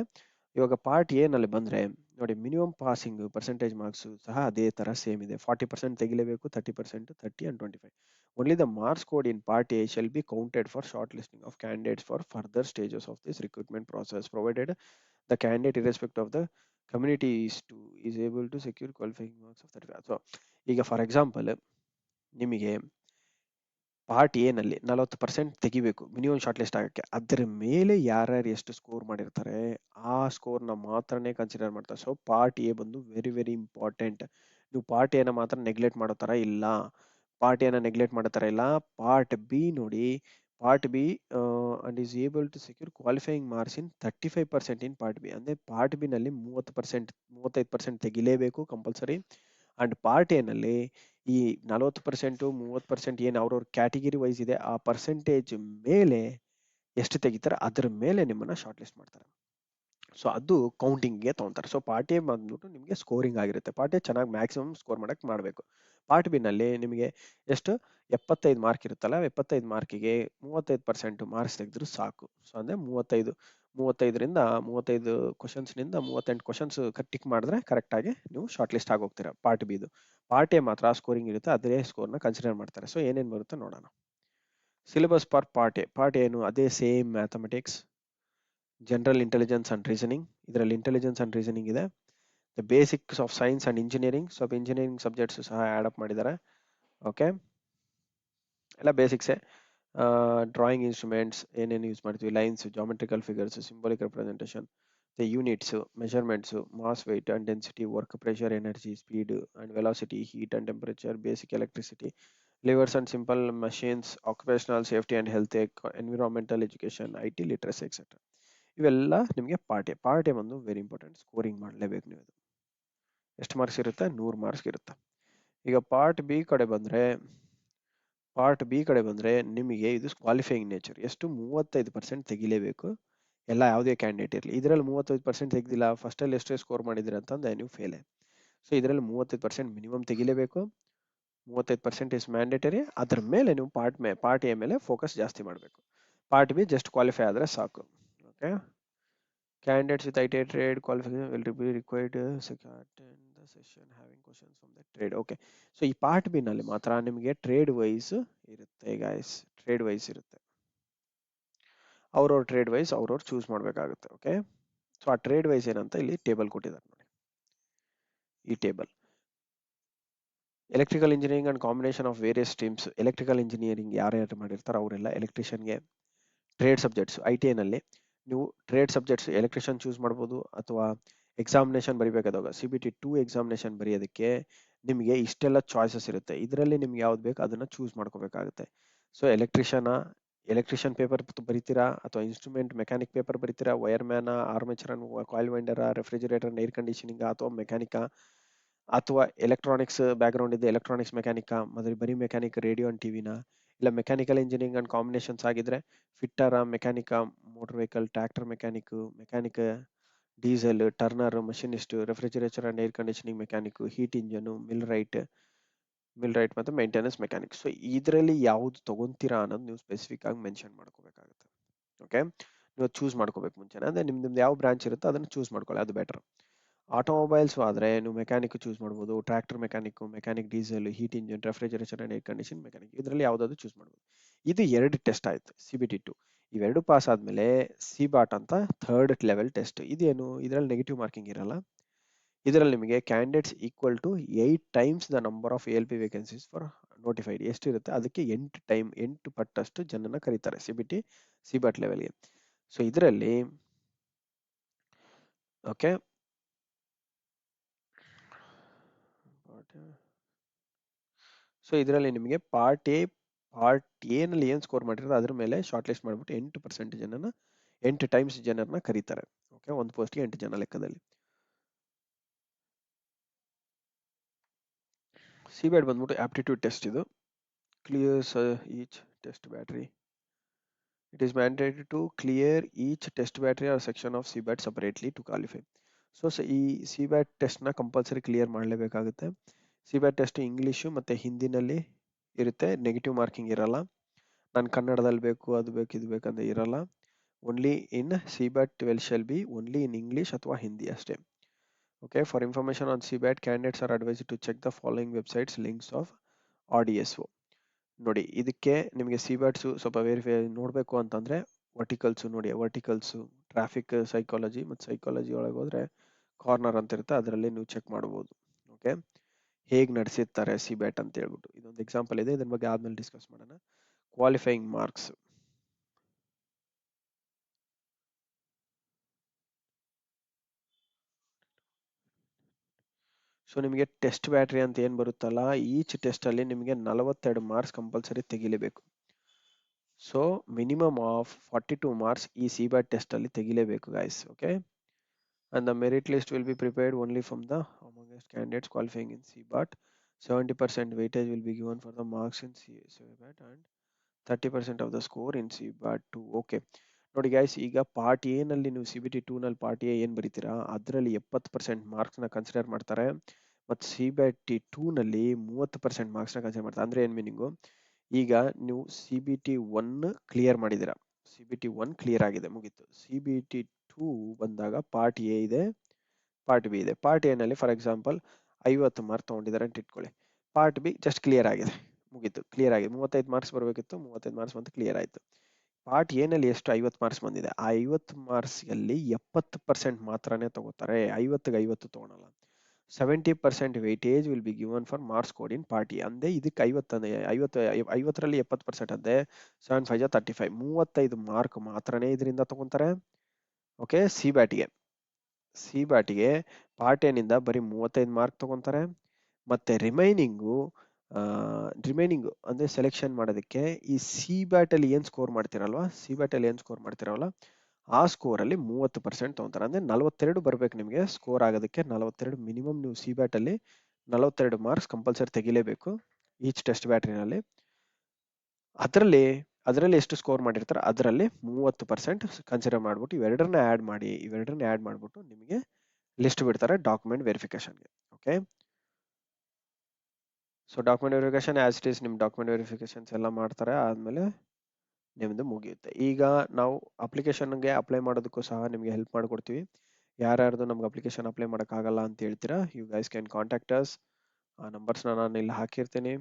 ಇವಾಗ ಪಾರ್ಟ್ ಎ ನಲ್ಲಿ ಬಂದ್ರೆ ನೋಡಿ, ಮಿನಿಮಮ್ ಪಾಸಿಂಗ್ ಪರ್ಸೆಂಟೇಜ್ ಮಾರ್ಕ್ಸ್ ಸಹ ಅದೇ ತರ ಸೇಮ್ ಇದೆ. 40% ತೆಗಿಲೇಬೇಕು, 30%, 30 and 25. Only the marks code in part A shall be counted for short listing of candidates for further stages of this recruitment process provided the candidate irrespective of the community is able to secure qualifying marks of 35. So ಈಗ for example ನಿಮಗೆ part A ನಲ್ಲಿ 40% ತೆಗಿಬೇಕು minimum short list ಆಗಕ್ಕೆ. ಅದ್ರ ಮೇಲೆ ಯಾರ್ಯಾರು ಎಷ್ಟು score ಮಾಡಿರ್ತಾರೆ ಆ ಸ್ಕೋರ್ನ ಮಾತ್ರನೇ ಕನ್ಸಿಡರ್ ಮಾಡ್ತಾರೆ. ಸೊ ಪಾರ್ಟ್ ಎ ಬಂದು ವೆರಿ ವೆರಿ ಇಂಪಾರ್ಟೆಂಟ್. ನೀವು ಪಾರ್ಟ್ ಎನ ಮಾತ್ರ ನೆಗ್ಲೆಕ್ಟ್ ಮಾಡೋ ತರ ಇಲ್ಲ. ಪಾರ್ಟ್ ಎನ ನೆಗ್ಲೆಕ್ಟ್ ಮಾಡೋ ತರ ಇಲ್ಲ. ಪಾರ್ಟ್ ಬಿ ನೋಡಿ, part B and is able to secure qualifying marks in 35% in part B. ಅಂದ್ರೆ ಪಾರ್ಟ್ ಬಿ ನಲ್ಲಿ 35% ತೆಗಿಲೇಬೇಕು ಕಂಪಲ್ಸರಿ. ಅಂಡ್ ಪಾರ್ಟ್ ಎ ನಲ್ಲಿ ಈ 40% 30% ಏನು ಅವ್ರವ್ರ ಕ್ಯಾಟಗಿರಿ ವೈಸ್ ಇದೆ ಆ ಪರ್ಸೆಂಟೇಜ್ ಮೇಲೆ ಎಷ್ಟು ತೆಗಿತಾರೆ ಅದ್ರ ಮೇಲೆ ನಿಮ್ಮನ್ನ ಶಾರ್ಟ್ ಲಿಸ್ಟ್ ಮಾಡ್ತಾರೆ. ಸೊ ಅದು ಕೌಂಟಿಂಗ್ಗೆ ತಗೊಂತಾರೆ. ಸೊ ಪಾರ್ಟ್ ಎ ಬಂದ್ಬಿಟ್ಟು ನಿಮಗೆ ಸ್ಕೋರಿಂಗ್ ಆಗಿರುತ್ತೆ. ಪಾರ್ಟ್ ಎ ಚೆನ್ನಾಗಿ ಮ್ಯಾಕ್ಸಿಮಮ್ ಸ್ಕೋರ್ ಮಾಡಬೇಕು. ಪಾರ್ಟ್ ಬಿ ನಲ್ಲಿ ನಿಮಗೆ ಎಷ್ಟು 75 ಮಾರ್ಕ್ ಇರುತ್ತಲ್ಲ, 75 ಮಾರ್ಕಿಗೆ 35% ಮಾರ್ಕ್ಸ್ ತೆಗೆದ್ರು ಸಾಕು. ಸೊ ಅಂದ್ರೆ 35ರಿಂದ 35 ಕ್ವಶನ್ಸ್ ನಿಂದ 38 ಕ್ವಶನ್ಸ್ ಟಿಕ್ ಮಾಡಿದ್ರೆ ಕರೆಕ್ಟ್ ಆಗಿ ನೀವು ಶಾರ್ಟ್ ಲಿಸ್ಟ್ ಆಗೋಗ್ತೀರಾ ಪಾರ್ಟ್ ಬಿದು. ಪಾರ್ಟ್ ಎ ಮಾತ್ರ ಸ್ಕೋರಿಂಗ್ ಇರುತ್ತೆ, ಅದೇ ಸ್ಕೋರ್ನ ಕನ್ಸಿಡರ್ ಮಾಡ್ತಾರೆ. ಸೊ ಏನೇನು ಬರುತ್ತೆ ನೋಡೋಣ. Syllabus for part A. Part ಏನು ಅದೇ same mathematics, general intelligence and reasoning. ಇದರಲ್ಲಿ ಇಂಟೆಲಿಜೆನ್ಸ್ ಅಂಡ್ ರೀಸನಿಂಗ್ ಇದೆ. The basics of science and engineering, ಸ್ವಲ್ಪ ಇಂಜಿನಿಯರಿಂಗ್ ಸಬ್ಜೆಕ್ಟ್ಸ್ ಸಹ ಆಡ್ ಅಪ್ ಮಾಡಿದ್ದಾರೆ. ಓಕೆ, ಎಲ್ಲ ಬೇಸಿಕ್ಸೇ. ಡ್ರಾಯಿಂಗ್ ಇನ್ಸ್ಟ್ರೂಮೆಂಟ್ಸ್ ಏನೇನು ಯೂಸ್ ಮಾಡ್ತೀವಿ, lines, geometrical figures, symbolic representation, the units, measurements, mass, weight and density, work, pressure, energy, speed and velocity, heat and temperature, basic electricity, levers and simple machines, occupational safety and health, environmental education, I T literacy etcetera. ಇವೆಲ್ಲ ನಿಮಗೆ part A. Part A ಒಂದು very important, scoring ಮಾಡಲೇಬೇಕು ನೀವು. ಎಷ್ಟು marks ಇರುತ್ತೆ? 100 marks ಇರುತ್ತೆ. ಈಗ part B ಕಡೆ ಬಂದ್ರೆ ನಿಮಗೆ ಇದು ಕ್ವಾಲಿಫೈಯಿಂಗ್ ನೇಚರ್. ಎಷ್ಟು? 35% ತೆಗಿಲೇಬೇಕು, ಎಲ್ಲ ಯಾವುದೇ ಕ್ಯಾಂಡಿಡೇಟ್ ಇರಲಿ. ಇದರಲ್ಲಿ 35% ತೆಗೆದಿಲ್ಲ, ಫಸ್ಟ್ ಅಲ್ಲಿ ಎಷ್ಟೇ ಸ್ಕೋರ್ ಮಾಡಿದ್ರೆ ಅಂತಂದ್ರೆ ನೀವು ಫೇಲೆ. ಸೊ ಇದರಲ್ಲಿ 35% ಮಿನಿಮಮ್ ತೆಗಿಲೇಬೇಕು. 35% is mandatory. ಅದ್ರ ಮೇಲೆ ನೀವು ಪಾರ್ಟ್ ಎ ಮೇಲೆ ಫೋಕಸ್ ಜಾಸ್ತಿ ಮಾಡಬೇಕು. ಪಾರ್ಟ್ ಬಿ ಜಸ್ಟ್ ಕ್ವಾಲಿಫೈ ಆದ್ರೆ ಸಾಕು. Okay, candidates with ITA trade qualification will be required to attend the session having questions from the trade. Okay, so ಈ ಪಾರ್ಟ್ ಬಿ ನಲ್ಲಿ ಮಾತ್ರ ನಿಮಗೆ ಟ್ರೇಡ್ ವೈಸ್ ಇರುತ್ತೆ ಗೈಸ್. ಟ್ರೇಡ್ ವೈಸ್ ಇರುತ್ತೆ, ಅವ್ರವ್ರ trade wise ಅವ್ರವ್ರು ಚೂಸ್ ಮಾಡಬೇಕಾಗುತ್ತೆ. ಓಕೆ, ಸೊ ಆ ಟ್ರೇಡ್ ವೈಸ್ ಏನಂತ ಇಲ್ಲಿ ಟೇಬಲ್ ಕೊಟ್ಟಿದ್ದಾರೆ ನೋಡಿ. ಈ table electrical engineering and combination of various streams. Electrical engineering ಯಾರ್ಯಾರು ಮಾಡಿರ್ತಾರೋ ಅವರೆಲ್ಲ ಎಲೆಕ್ಟ್ರಿಷಿಯನ್ಗೆ. ಟ್ರೇಡ್ ಸಬ್ಜೆಕ್ಟ್ಸ್ ಐ ಟಿ ಐನಲ್ಲಿ ನೀವು ಟ್ರೇಡ್ ಸಬ್ಜೆಕ್ಟ್ಸ್ ಎಲೆಕ್ಟ್ರಿಷಿಯನ್ ಚೂಸ್ ಮಾಡ್ಬೋದು, ಅಥವಾ ಎಕ್ಸಾಮಿನೇಷನ್ ಬರಿಬೇಕಾದಾಗ CBT 2 ಎಕ್ಸಾಮಿನೇಷನ್ ಬರೆಯೋದಕ್ಕೆ ನಿಮಗೆ ಇಷ್ಟೆಲ್ಲ ಚಾಯ್ಸಸ್ ಇರುತ್ತೆ. ಇದರಲ್ಲಿ ನಿಮ್ಗೆ ಯಾವ್ದು ಬೇಕು ಅದನ್ನ ಚೂಸ್ ಮಾಡ್ಕೋಬೇಕಾಗುತ್ತೆ. ಸೊ ಎಲೆಕ್ಟ್ರಿಷಿಯನ್ ಪೇಪರ್ ಬರಿತೀರಾ, ಅಥವಾ ಇನ್ಸ್ಟ್ರೂಮೆಂಟ್ ಮೆಕ್ಯಾನಿಕ್ ಪೇಪರ್ ಬರಿತೀರಾ, ವೈರ್ ಮ್ಯಾನ, ಆರ್ಮೇಚರ್ ಅಂಡ್ ಕಾಯಿಲ್ ವೈಂಡರ, ರೆಫ್ರಿಜರೇಟರ್, ಏರ್ ಕಂಡೀಷನಿಂಗ್, ಅಥವಾ ಮೆಕ್ಯಾನಿಕಾ, ಅಥವಾ ಎಲೆಕ್ಟ್ರಾನಿಕ್ಸ್ ಬ್ಯಾಕ್ಗ್ರೌಂಡ್ ಇದೆ ಎಲೆಕ್ಟ್ರಾನಿಕ್ಸ್ ಮೆಕ್ಯಾನಿಕಾ, ಬರೀ ಮೆಕ್ಯಾನಿಕ್ ರೇಡಿಯೋ ಅಂಡ್ ಟಿವಿನ, ಇಲ್ಲ ಮೆಕ್ಯಾನಿಕಲ್ ಇಂಜಿನಿಯರಿಂಗ್ ಅಂಡ್ ಕಾಂಬಿನೇಷನ್ಸ್ ಆಗಿದ್ರೆ ಫಿಟ್ಟರ, ಮೆಕ್ಯಾನಿಕಾ, motor vehicle, tractor mechanic, diesel, turner, machinist, refrigerator and air conditioning mechanic, heat engine, millwright ಮತ್ತೆ ಮೇಂಟೆನೆನ್ಸ್ ಮೆಕ್ಯಾನಿಕ್. ಸೊ ಇದರಲ್ಲಿ ಯಾವ್ದು ತಗೊಂತೀರಾ ಅನ್ನೋದು ನೀವು ಸ್ಪೆಸಿಫಿಕ್ ಆಗಿ ಮೆನ್ಷನ್ ಮಾಡ್ಕೋಬೇಕಾಗುತ್ತೆ. ಓಕೆ, ನೀವು ಚೂಸ್ ಮಾಡ್ಕೋಬೇಕು ಮುಂಚೆ. ಅಂದ್ರೆ ನಿಮ್ದು ಯಾವ ಬ್ರಾಂಚ್ ಇರುತ್ತೋ ಅದನ್ನು ಚೂಸ್ ಮಾಡ್ಕೊಳ್ಳಿ, ಅದು ಬೆಟರ್. ಆಟೋಮೊಬೈಲ್ಸ್ ಆದ್ರೆ ನೀವು ಮೆಕ್ಯಾನಿಕ್ ಚೂಸ್ ಮಾಡ್ಬೋದು, tractor mechanic diesel, heat engine, refrigeration and air condition mechanic, ಇದರಲ್ಲಿ ಯಾವ್ದಾದ್ರು ಚೂಸ್ ಮಾಡ್ಬೋದು. ಇದು 2 ಟೆಸ್ಟ್ ಆಯ್ತು CBT 2. ಇವೆರಡು ಪಾಸ್ ಆದ್ಮೇಲೆ CBAT ಅಂತ 3rd ಲೆವೆಲ್ ಟೆಸ್ಟ್. ಇದೇನು? ಇದರಲ್ಲಿ ನೆಗೆಟಿವ್ ಮಾರ್ಕಿಂಗ್ ಇರಲ್ಲ. ಇದರಲ್ಲಿ ನಿಮಗೆ candidates equal to 8 times the number of ALP vacancies for notified. ಎಷ್ಟಿರುತ್ತೆ ಅದಕ್ಕೆ 8 ಪಟ್ಟಷ್ಟು ಜನನ ಕರೀತಾರೆ CBAT ಲೆವೆಲ್ಗೆ. ಸೊ ಇದರಲ್ಲಿ ಓಕೆ, ಸೊ ಇದರಲ್ಲಿ ನಿಮಗೆ ಪಾರ್ಟ್ ಎ ನಲ್ಲಿ ಏನ್ ಸ್ಕೋರ್ ಮಾಡಿರೋದು ಅದ್ರ ಮೇಲೆ ಶಾರ್ಟ್ ಲಿಸ್ಟ್ ಮಾಡಿಬಿಟ್ಟು 8 ಟೈಮ್ಸ್ ಜನರನ್ನ ಕರೀತಾರೆ. ಓಕೆ, ಒಂದು ಪೋಸ್ಟ್ಗೆ 8 ಜನ ಲೆಕ್ಕದಲ್ಲಿ. CBAT ಬಂದ್ಬಿಟ್ಟು ಆಪ್ಟಿಟ್ಯೂಡ್ ಟೆಸ್ಟ್. ಇದು clears each test battery. It is mandatory to clear each test battery or section of CBAT separately to qualify. So ಈ CBAT ಟೆಸ್ಟ್ ನ ಕಂಪಲ್ಸರಿ ಕ್ಲಿಯರ್ ಮಾಡಲೇಬೇಕಾಗುತ್ತೆ. CBAT ಟೆಸ್ಟ್ ಇಂಗ್ಲಿಷು ಮತ್ತೆ ಹಿಂದಿನಲ್ಲಿ ಇರುತ್ತೆ, ನೆಗೆಟಿವ್ ಮಾರ್ಕಿಂಗ್ ಇರಲ್ಲ. ನಾನು ಕನ್ನಡದಲ್ಲಿ ಬೇಕು ಅದು ಬೇಕು ಇದು ಬೇಕಂತ ಇರಲ್ಲ. Only in CBAT 12 shall be only in English ಅಥವಾ ಹಿಂದಿ ಅಷ್ಟೇ. Okay, for information on CBAT candidates are advised to check the following websites links of RDSO. ನೋಡಿ, ಇದಕ್ಕೆ ನಿಮಗೆ CBAT ಸ್ವಲ್ಪ ವೆರಿಫೈ ನೋಡಬೇಕು ಅಂತಂದ್ರೆ ವರ್ಟಿಕಲ್ಸ್ ನೋಡಿ, ವರ್ಟಿಕಲ್ಸ್ ಟ್ರಾಫಿಕ್ ಸೈಕಾಲಜಿ ಮತ್ತು ಸೈಕಾಲಜಿ ಒಳಗೆ ಹೋದ್ರೆ ಕಾರ್ನರ್ ಅಂತ ಇರುತ್ತೆ, ಅದರಲ್ಲಿ ನೀವು ಚೆಕ್ ಮಾಡ್ಬೋದು. ಓಕೆ, ಹೇಗೆ ನಡೆಸಿರ್ತಾರೆ ಸಿ ಬ್ಯಾಟ್ ಅಂತ ಹೇಳ್ಬಿಟ್ಟು. ಇದೊಂದು ಎಕ್ಸಾಂಪಲ್ ಇದೆ, ಇದ್ರ ಬಗ್ಗೆ ಆದ್ಮೇಲೆ ಡಿಸ್ಕಸ್ ಮಾಡೋಣ. Qualifying marks. ಸೊ ನಿಮಗೆ ಟೆಸ್ಟ್ ಬ್ಯಾಟ್ರಿ ಅಂತ ಏನು ಬರುತ್ತಲ್ಲ, ಈಚ್ ಟೆಸ್ಟ್ ಅಲ್ಲಿ ನಿಮಗೆ 42 ಮಾರ್ಕ್ಸ್ ಕಂಪಲ್ಸರಿ ತೆಗಿಲೇಬೇಕು. ಸೊ ಮಿನಿಮಮ್ ಆಫ್ 42 ಮಾರ್ಕ್ಸ್ ಈ ಸಿ ಬ್ಯಾಟ್ ಟೆಸ್ಟ್ ಅಲ್ಲಿ ತೆಗಿಲೇಬೇಕು guys. Okay, and the merit list will be prepared only from the amongst candidates qualifying in CBAT. 70% weightage will be given for the marks in CBAT and 30% of the score in CBAT 2. Okay ನೋಡಿ guys, ಈಗ part A ನಲ್ಲಿ ನೀವು CBT 2 ನಲ್ಲಿ part A ಏನು ಬರೀತೀರಾ ಅದರಲ್ಲಿ 70% ಮಾರ್ಕ್ಸ್ನ consider ಮಾಡ್ತಾರೆ, ಮತ್ತು CBT 2 ನಲ್ಲಿ 30% ಮಾರ್ಕ್ಸ್ನ ಕನ್ಸಿಡರ್ ಮಾಡ್ತಾರೆ. ಅಂದ್ರೆ ಏನು ಮೀನಿಂಗು, ಈಗ ನೀವು CBT 1 ಕ್ಲಿಯರ್ ಮಾಡಿದ್ದೀರಾ, CBT 1 ಕ್ಲಿಯರ್ ಆಗಿದೆ, ಮುಗೀತು. CBT 2 ಬಂದಾಗ ಪಾರ್ಟ್ ಎ ಇದೆ, ಪಾರ್ಟ್ ಬಿ ಇದೆ. ಪಾರ್ಟ್ ಎ ನಲ್ಲಿ ಫಾರ್ ಎಕ್ಸಾಂಪಲ್ 50 ಮಾರ್ಕ್ ತೊಗೊಂಡಿದ್ದಾರೆ ಅಂತ ಇಟ್ಕೊಳ್ಳಿ, ಪಾರ್ಟ್ ಬಿ ಜಸ್ಟ್ ಕ್ಲಿಯರ್ ಆಗಿದೆ, ಮುಗೀತು, ಕ್ಲಿಯರ್ ಆಗಿದೆ. 35 ಮಾರ್ಕ್ಸ್ ಬರಬೇಕಿತ್ತು, 35 ಮಾರ್ಕ್ಸ್ ಬಂತು, ಕ್ಲಿಯರ್ ಆಯಿತು. ಪಾರ್ಟ್ ಎ ನಲ್ಲಿ ಎಷ್ಟು 50 ಮಾರ್ಕ್ಸ್ ಬಂದಿದೆ, ಆ 50 ಮಾರ್ಕ್ಸ್ ಅಲ್ಲಿ 70% ಮಾತ್ರನೇ ತಗೋತಾರೆ, 50ಗೆ 50 ತಗೊಳಲ್ಲ. 70% weightage will be given for marks code in party. ಅಂದೆ ಇದಕ್ಕೆ 50ರಲ್ಲಿ 70% ಅಂದೆ 7 5 35, 35 ಮಾರ್ಕ್ ಮಾತ್ರನೇ ಇದರಿಂದ ತಗೊಂತಾರೆ. ಓಕೆ, ಸಿ ಬ್ಯಾಟಿಗೆ ಪಾರ್ಟ್ ಎನಿಂದ ಬರೀ 35 ಮಾರ್ಕ್ ತಗೊಂತಾರೆ, ಮತ್ತೆ ರಿಮೈನಿಂಗು ಅಂದ್ರೆ ಸೆಲೆಕ್ಷನ್ ಮಾಡೋದಕ್ಕೆ ಈ ಸಿ ಬ್ಯಾಟ್ ಅಲ್ಲಿ ಏನ್ ಸ್ಕೋರ್ ಮಾಡ್ತಿರಲ್ವಾ, ಆ ಸ್ಕೋರ್ ಅಲ್ಲಿ 30% ತಗೊಂತಾರೆ. ಅಂದ್ರೆ 42 ಬರ್ಬೇಕು ನಿಮಗೆ ಸ್ಕೋರ್ ಆಗೋದಕ್ಕೆ. 42 ಮಿನಿಮಮ್ ನೀವು ಸಿ ಬ್ಯಾಟ್ ಅಲ್ಲಿ 42 ಮಾರ್ಕ್ಸ್ ಕಂಪಲ್ಸರಿ ತೆಗಿಲೇಬೇಕು ಈಚ್ ಟೆಸ್ಟ್ ಬ್ಯಾಟ್ರಿನಲ್ಲಿ. ಅದರಲ್ಲಿ ಎಷ್ಟು ಸ್ಕೋರ್ ಮಾಡಿರ್ತಾರೆ ಅದರಲ್ಲಿ 30% ಕನ್ಸಿಡರ್ ಮಾಡ್ಬಿಟ್ಟು ಇವೆರಡನ್ನ ಆ್ಯಡ್ ಮಾಡ್ಬಿಟ್ಟು ನಿಮಗೆ ಲಿಸ್ಟ್ ಬಿಡ್ತಾರೆ ಡಾಕ್ಯುಮೆಂಟ್ ವೆರಿಫಿಕೇಶನ್ಗೆ. Okay, so document verification as it is, ನಿಮ್ಮ ಡಾಕ್ಯುಮೆಂಟ್ ವೆರಿಫಿಕೇಶನ್ಸ್ ಎಲ್ಲ ಮಾಡ್ತಾರೆ, ಆದ್ಮೇಲೆ ನಿಮ್ದು ಮುಗಿಯುತ್ತೆ. ಈಗ ನಾವು ಅಪ್ಲಿಕೇಶನ್ಗೆ ಅಪ್ಲೈ ಮಾಡೋದಕ್ಕೂ ಸಹ ನಿಮಗೆ ಹೆಲ್ಪ್ ಮಾಡಿಕೊಡ್ತೀವಿ. ಯಾರ್ಯಾರ್ದು ನಮ್ಗೆ ಅಪ್ಲಿಕೇಶನ್ ಅಪ್ಲೈ ಮಾಡೋಕ್ಕಾಗಲ್ಲ ಅಂತ ಹೇಳ್ತೀರಾ, you guys can contact us. ಆ ನಂಬರ್ಸ್ನ ನಾನು ಇಲ್ಲಿ ಹಾಕಿರ್ತೀನಿ.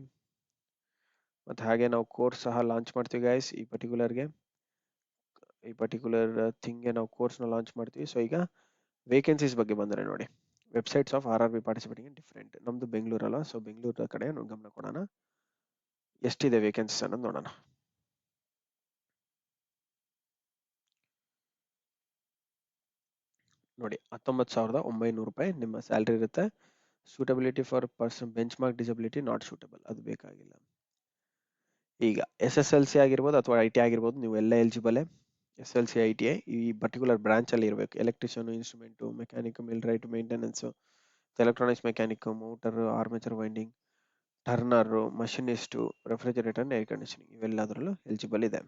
ಮತ್ತು ಹಾಗೆ ನಾವು ಕೋರ್ಸ್ ಸಹ ಲಾಂಚ್ ಮಾಡ್ತೀವಿ ಗೈಸ್, ಈ ಪರ್ಟಿಕ್ಯುಲರ್ ಥಿಂಗ್ಗೆ ನಾವು ಕೋರ್ಸ್ನ ಲಾಂಚ್ ಮಾಡ್ತೀವಿ. ಸೊ ಈಗ ವೇಕೆನ್ಸೀಸ್ ಬಗ್ಗೆ ಬಂದರೆ ನೋಡಿ, websites of RRB participating in different. ನಮ್ದು ಬೆಂಗಳೂರಲ್ಲ, ಸೊ ಬೆಂಗಳೂರ ಕಡೆ ಗಮನ ಕೊಡೋಣ. ಎಷ್ಟಿದೆ ವೇಕೆನ್ಸೀಸ್ ಅನ್ನೋದು ನೋಡೋಣ. ನೋಡಿ, 19,900 ರೂಪಾಯಿ ನಿಮ್ಮ ಸ್ಯಾಲ್ರಿ ಇರುತ್ತೆ. Suitability for person bench mark disability not suitable, ಅದು ಬೇಕಾಗಿಲ್ಲ. ಈಗ SSLC ಆಗಿರ್ಬೋದು ಅಥವಾ IT ಆಗಿರ್ಬೋದು, ನೀವು ಎಲ್ಲ ಎಲಿಜಿಬಲ್. SLC ITI ಈ ಪರ್ಟಿಕ್ಯುಲರ್ ಬ್ರಾಂಚ್ ಅಲ್ಲಿ ಇರಬೇಕು. Electrician, instrument, mechanic, millwright, maintenance, electronics mechanic, motor, armature winding, turner, machinist, refrigerator, air conditioning, ಇವೆಲ್ಲದರಲ್ಲೂ ಎಲಿಜಿಬಲ್ ಇದೆ.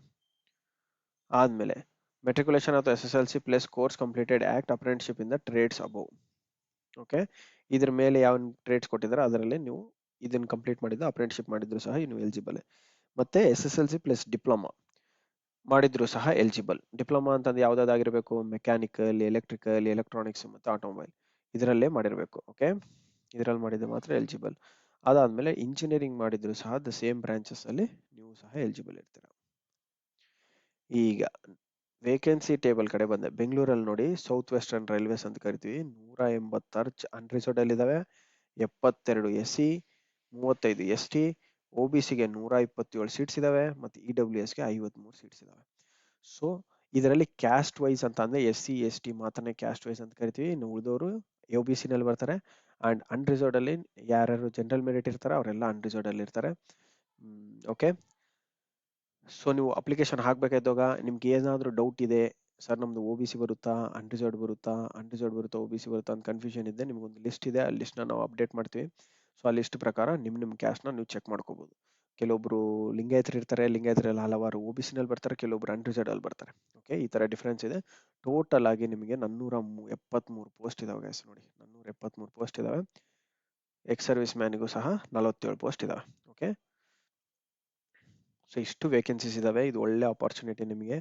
ಆದ್ಮೇಲೆ ಮೆಟ್ರಿಕುಲೇಷನ್ ಅಥವಾ SSLC plus course completed act apprenticeship in the trades above. Okay, ಇದ್ರ ಮೇಲೆ ಯಾವ ಟ್ರೇಡ್ಸ್ ಕೊಟ್ಟಿದ್ದಾರೆ ಅದರಲ್ಲಿ ನೀವು ಇದನ್ನ ಕಂಪ್ಲೀಟ್ ಮಾಡಿದ್ದು ಅಪ್ರೆಂಟಿಸ್ಶಿಪ್ ಮಾಡಿದ್ರು ಸಹ ನೀವು ಎಲಿಜಿಬಲ್. ಮತ್ತೆ SSLC ಪ್ಲಸ್ ಡಿಪ್ಲೊಮಾ ಮಾಡಿದ್ರು ಸಹ ಎಲಿಜಿಬಲ್. ಡಿಪ್ಲೊಮಾ ಅಂತಂದ್ರೆ ಯಾವ್ದಾಗಿರ್ಬೇಕು, ಮೆಕ್ಯಾನಿಕಲ್, ಎಲೆಕ್ಟ್ರಿಕಲ್, ಎಲೆಕ್ಟ್ರಾನಿಕ್ಸ್ ಮತ್ತು ಆಟೋಮೊಬೈಲ್ ಇದರಲ್ಲೇ ಮಾಡಿರಬೇಕು. ಓಕೆ, ಇದರಲ್ಲಿ ಮಾಡಿದ್ರೆ ಮಾತ್ರ ಎಲಿಜಿಬಲ್. ಅದಾದ್ಮೇಲೆ ಇಂಜಿನಿಯರಿಂಗ್ ಮಾಡಿದ್ರು ಸಹ ದ ಸೇಮ್ ಬ್ರಾಂಚಸ್ ಅಲ್ಲಿ ನೀವು ಸಹ ಎಲಿಜಿಬಲ್ ಇರ್ತೀರ. ಈಗ ವೇಕೆನ್ಸಿ ಟೇಬಲ್ ಕಡೆ ಬಂದೆ. ಬೆಂಗಳೂರಲ್ಲಿ ನೋಡಿ, ಸೌತ್ ವೆಸ್ಟರ್ನ್ ರೈಲ್ವೇಸ್ ಅಂತ ಕರಿತೀವಿ, 186 ಅನ್ರಿಸರ್ವ್ಡ್ ಅಲ್ಲಿ ಇದಾವೆ, 72 SC, 35 ST, OBCಗೆ 127 ಸೀಟ್ಸ್ ಇದಾವೆ, ಮತ್ತು EWSಗೆ 53 ಸೀಟ್ಸ್ ಇದಾವೆ. ಸೊ ಇದರಲ್ಲಿ ಕ್ಯಾಸ್ಟ್ ವೈಸ್ ಅಂತ ಅಂದ್ರೆ SC ST ಮಾತ್ರನೇ ಕ್ಯಾಸ್ಟ್ ವೈಸ್ ಅಂತ ಕರಿತೀವಿ, ಇನ್ನು ಉಳಿದವರು OBC ನಲ್ಲಿ ಬರ್ತಾರೆ. ಅಂಡ್ ಅನ್ರಿಸರ್ವ್ಡ್ ಅಲ್ಲಿ ಯಾರ್ಯಾರು ಜನರಲ್ ಮೆರಿಟ್ ಇರ್ತಾರೆ ಅವರೆಲ್ಲ ಅನ್ರಿಸರ್ವ್ಡ್ ಅಲ್ಲಿ ಇರ್ತಾರೆ. ಓಕೆ, ಸೊ ನೀವು ಅಪ್ಲಿಕೇಶನ್ ಹಾಕ್ಬೇಕಾದಾಗ ನಿಮ್ಗೆ ಏನಾದರೂ ಡೌಟ್ ಇದೆ, ಸರ್ ನಮ್ದು OBC ಬರುತ್ತಾ, ಅನ್ರಿಸರ್ವ್ಡ್ ಬರುತ್ತಾ, OBC ಬರುತ್ತಾ ಅಂತ ಕನ್ಫ್ಯೂಷನ್ ಇದೆ, ನಿಮ್ಗೊಂದು ಲಿಸ್ಟ್ ಇದೆ, ಆ ಲಿಸ್ಟ್ನ ನಾವು ಅಪ್ಡೇಟ್ ಮಾಡ್ತೀವಿ. ಸೊ ಆ ಲಿಸ್ಟ್ ಪ್ರಕಾರ ನಿಮ್ಮ ಕ್ಯಾಸ್ಟ್ನ ನೀವು ಚೆಕ್ ಮಾಡ್ಕೋಬಹುದು. ಕೆಲವೊಬ್ರು ಲಿಂಗಾಯತರು ಇರ್ತಾರೆ, ಲಿಂಗಾಯತರಲ್ಲಿ ಹಲವಾರು OBC ನಲ್ಲಿ ಬರ್ತಾರೆ, ಕೆಲವೊಬ್ರು ಅನ್ರಿಸರ್ವ್ಡ್ ಅಲ್ಲಿ ಬರ್ತಾರೆ. ಓಕೆ, ಈ ತರ ಡಿಫ್ರೆನ್ಸ್ ಇದೆ. ಟೋಟಲ್ ಆಗಿ ನಿಮಗೆ 473 ಪೋಸ್ಟ್ ಇದಾವೆ ಗೈಸ್. ನೋಡಿ, 473 ಪೋಸ್ಟ್ ಇದಾವೆ. ಎಕ್ಸ್ ಸರ್ವಿಸ್ ಮ್ಯಾನ್ಗೂ ಸಹ 47 ಪೋಸ್ಟ್ ಇದಾವೆ. ಓಕೆ, ಸೊ ಇಷ್ಟು ವೇಕೆನ್ಸೀಸ್ ಇದಾವೆ. ಇದು ಒಳ್ಳೆ ಆಪರ್ಚುನಿಟಿ ನಿಮಗೆ.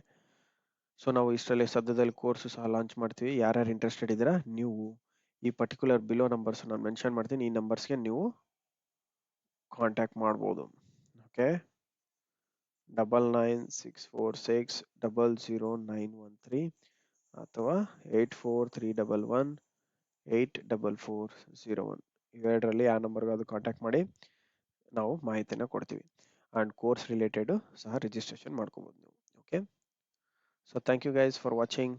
ಸೊ ನಾವು ಇಷ್ಟರಲ್ಲಿ ಸದ್ಯದಲ್ಲಿ ಕೋರ್ಸ್ ಸಹ ಲಾಂಚ್ ಮಾಡ್ತೀವಿ. ಯಾರ್ಯಾರು ಇಂಟ್ರೆಸ್ಟೆಡ್ ಇದ್ದೀರಾ, ನೀವು ಈ ಪರ್ಟಿಕ್ಯುಲರ್ ಬಿಲೋ ನಂಬರ್ಸ್ ನಾನು ಮೆನ್ಷನ್ ಮಾಡ್ತೀನಿ, ಈ ನಂಬರ್ಸ್ಗೆ ನೀವು ಕಾಂಟ್ಯಾಕ್ಟ್ ಮಾಡ್ಬೋದು. ಓಕೆ, 9964600913 ಅಥವಾ 8431184401 ಇವೆರಡರಲ್ಲಿ ಆ ನಂಬರ್ಗೆ ಅದು ಕಾಂಟ್ಯಾಕ್ಟ್ ಮಾಡಿ ನಾವು ಮಾಹಿತಿನ ಕೊಡ್ತೀವಿ. ಆ್ಯಂಡ್ ಕೋರ್ಸ್ ರಿಲೇಟೆಡ್ ಸಹ ರಿಜಿಸ್ಟ್ರೇಷನ್ ಮಾಡ್ಕೋಬೋದು ನೀವು. Okay, so thank you guys for watching.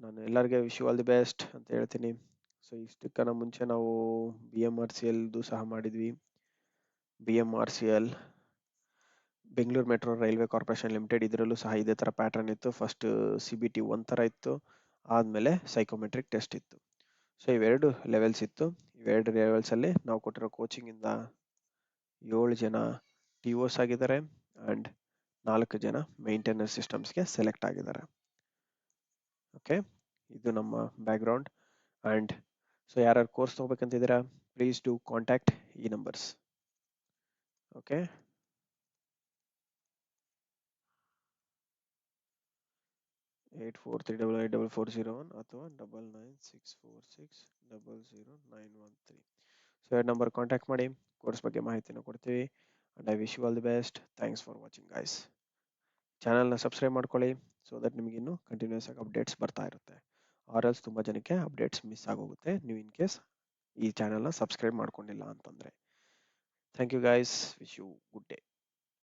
ನಾನು ಎಲ್ಲರಿಗೆ wish you all the best ಅಂತ ಹೇಳ್ತೀನಿ. ಸೊ ಇಷ್ಟಕ್ಕನ ಮುಂಚೆ ನಾವು BMRCLದು ಸಹ ಮಾಡಿದ್ವಿ. BMRCL Bengaluru metro railway corporation limited, ಇದರಲ್ಲೂ ಸಹ ಇದೇ ಥರ ಪ್ಯಾಟರ್ನ್ ಇತ್ತು. ಫಸ್ಟ್ CBT ಒಂಥರ ಇತ್ತು, ಆದಮೇಲೆ ಸೈಕೋಮೆಟ್ರಿಕ್ ಟೆಸ್ಟ್ ಇತ್ತು. ಸೊ ಇವೆರಡು ಲೆವೆಲ್ಸ್ ಇತ್ತು. ಇವೆರಡು ಲೆವೆಲ್ಸಲ್ಲಿ ನಾವು ಕೊಟ್ಟಿರೋ ಕೋಚಿಂಗಿಂದ 7 ಜನ TOs ಆಗಿದ್ದಾರೆ ಆ್ಯಂಡ್ 4 ಜನ ಮೇಂಟೆನೆನ್ಸ್ ಸಿಸ್ಟಮ್ಸ್ಗೆ ಸೆಲೆಕ್ಟ್ ಆಗಿದ್ದಾರೆ. ಓಕೆ, ಇದು ನಮ್ಮ ಬ್ಯಾಕ್ಗ್ರೌಂಡ್. ಆ್ಯಂಡ್ ಸೊ ಯಾರ್ಯಾರು ಕೋರ್ಸ್ ತೊಗೋಬೇಕಂತಿದ್ದೀರಾ, ಪ್ಲೀಸ್ ಡೂ ಕಾಂಟ್ಯಾಕ್ಟ್ ಈ ನಂಬರ್ಸ್. ಓಕೆ, 84388401 ಅಥವಾ 9964600913. ಸೊ ಎರಡು ನಂಬರ್ ಕಾಂಟ್ಯಾಕ್ಟ್ ಮಾಡಿ, ಕೋರ್ಸ್ ಬಗ್ಗೆ ಮಾಹಿತಿನ ಕೊಡ್ತೀವಿ. And I wish you all the best. Thanks for watching guys. ಚಾನಲ್ನ ಸಬ್ಸ್ಕ್ರೈಬ್ ಮಾಡ್ಕೊಳ್ಳಿ, ಸೊ ದಟ್ ನಿಮಗೆ ಇನ್ನೂ ಕಂಟಿನ್ಯೂಸ್ ಆಗಿ ಅಪ್ಡೇಟ್ಸ್ ಬರ್ತಾ ಇರುತ್ತೆ. ಆರ್ಎಲ್ಸ್ ತುಂಬ ಜನಕ್ಕೆ ಅಪ್ಡೇಟ್ಸ್ ಮಿಸ್ ಆಗೋಗುತ್ತೆ ನೀವು ಇನ್ ಕೇಸ್ ಈ ಚಾನಲ್ನ ಸಬ್ಸ್ಕ್ರೈಬ್ ಮಾಡ್ಕೊಂಡಿಲ್ಲ ಅಂತಂದರೆ. Thank you guys, wish you good day.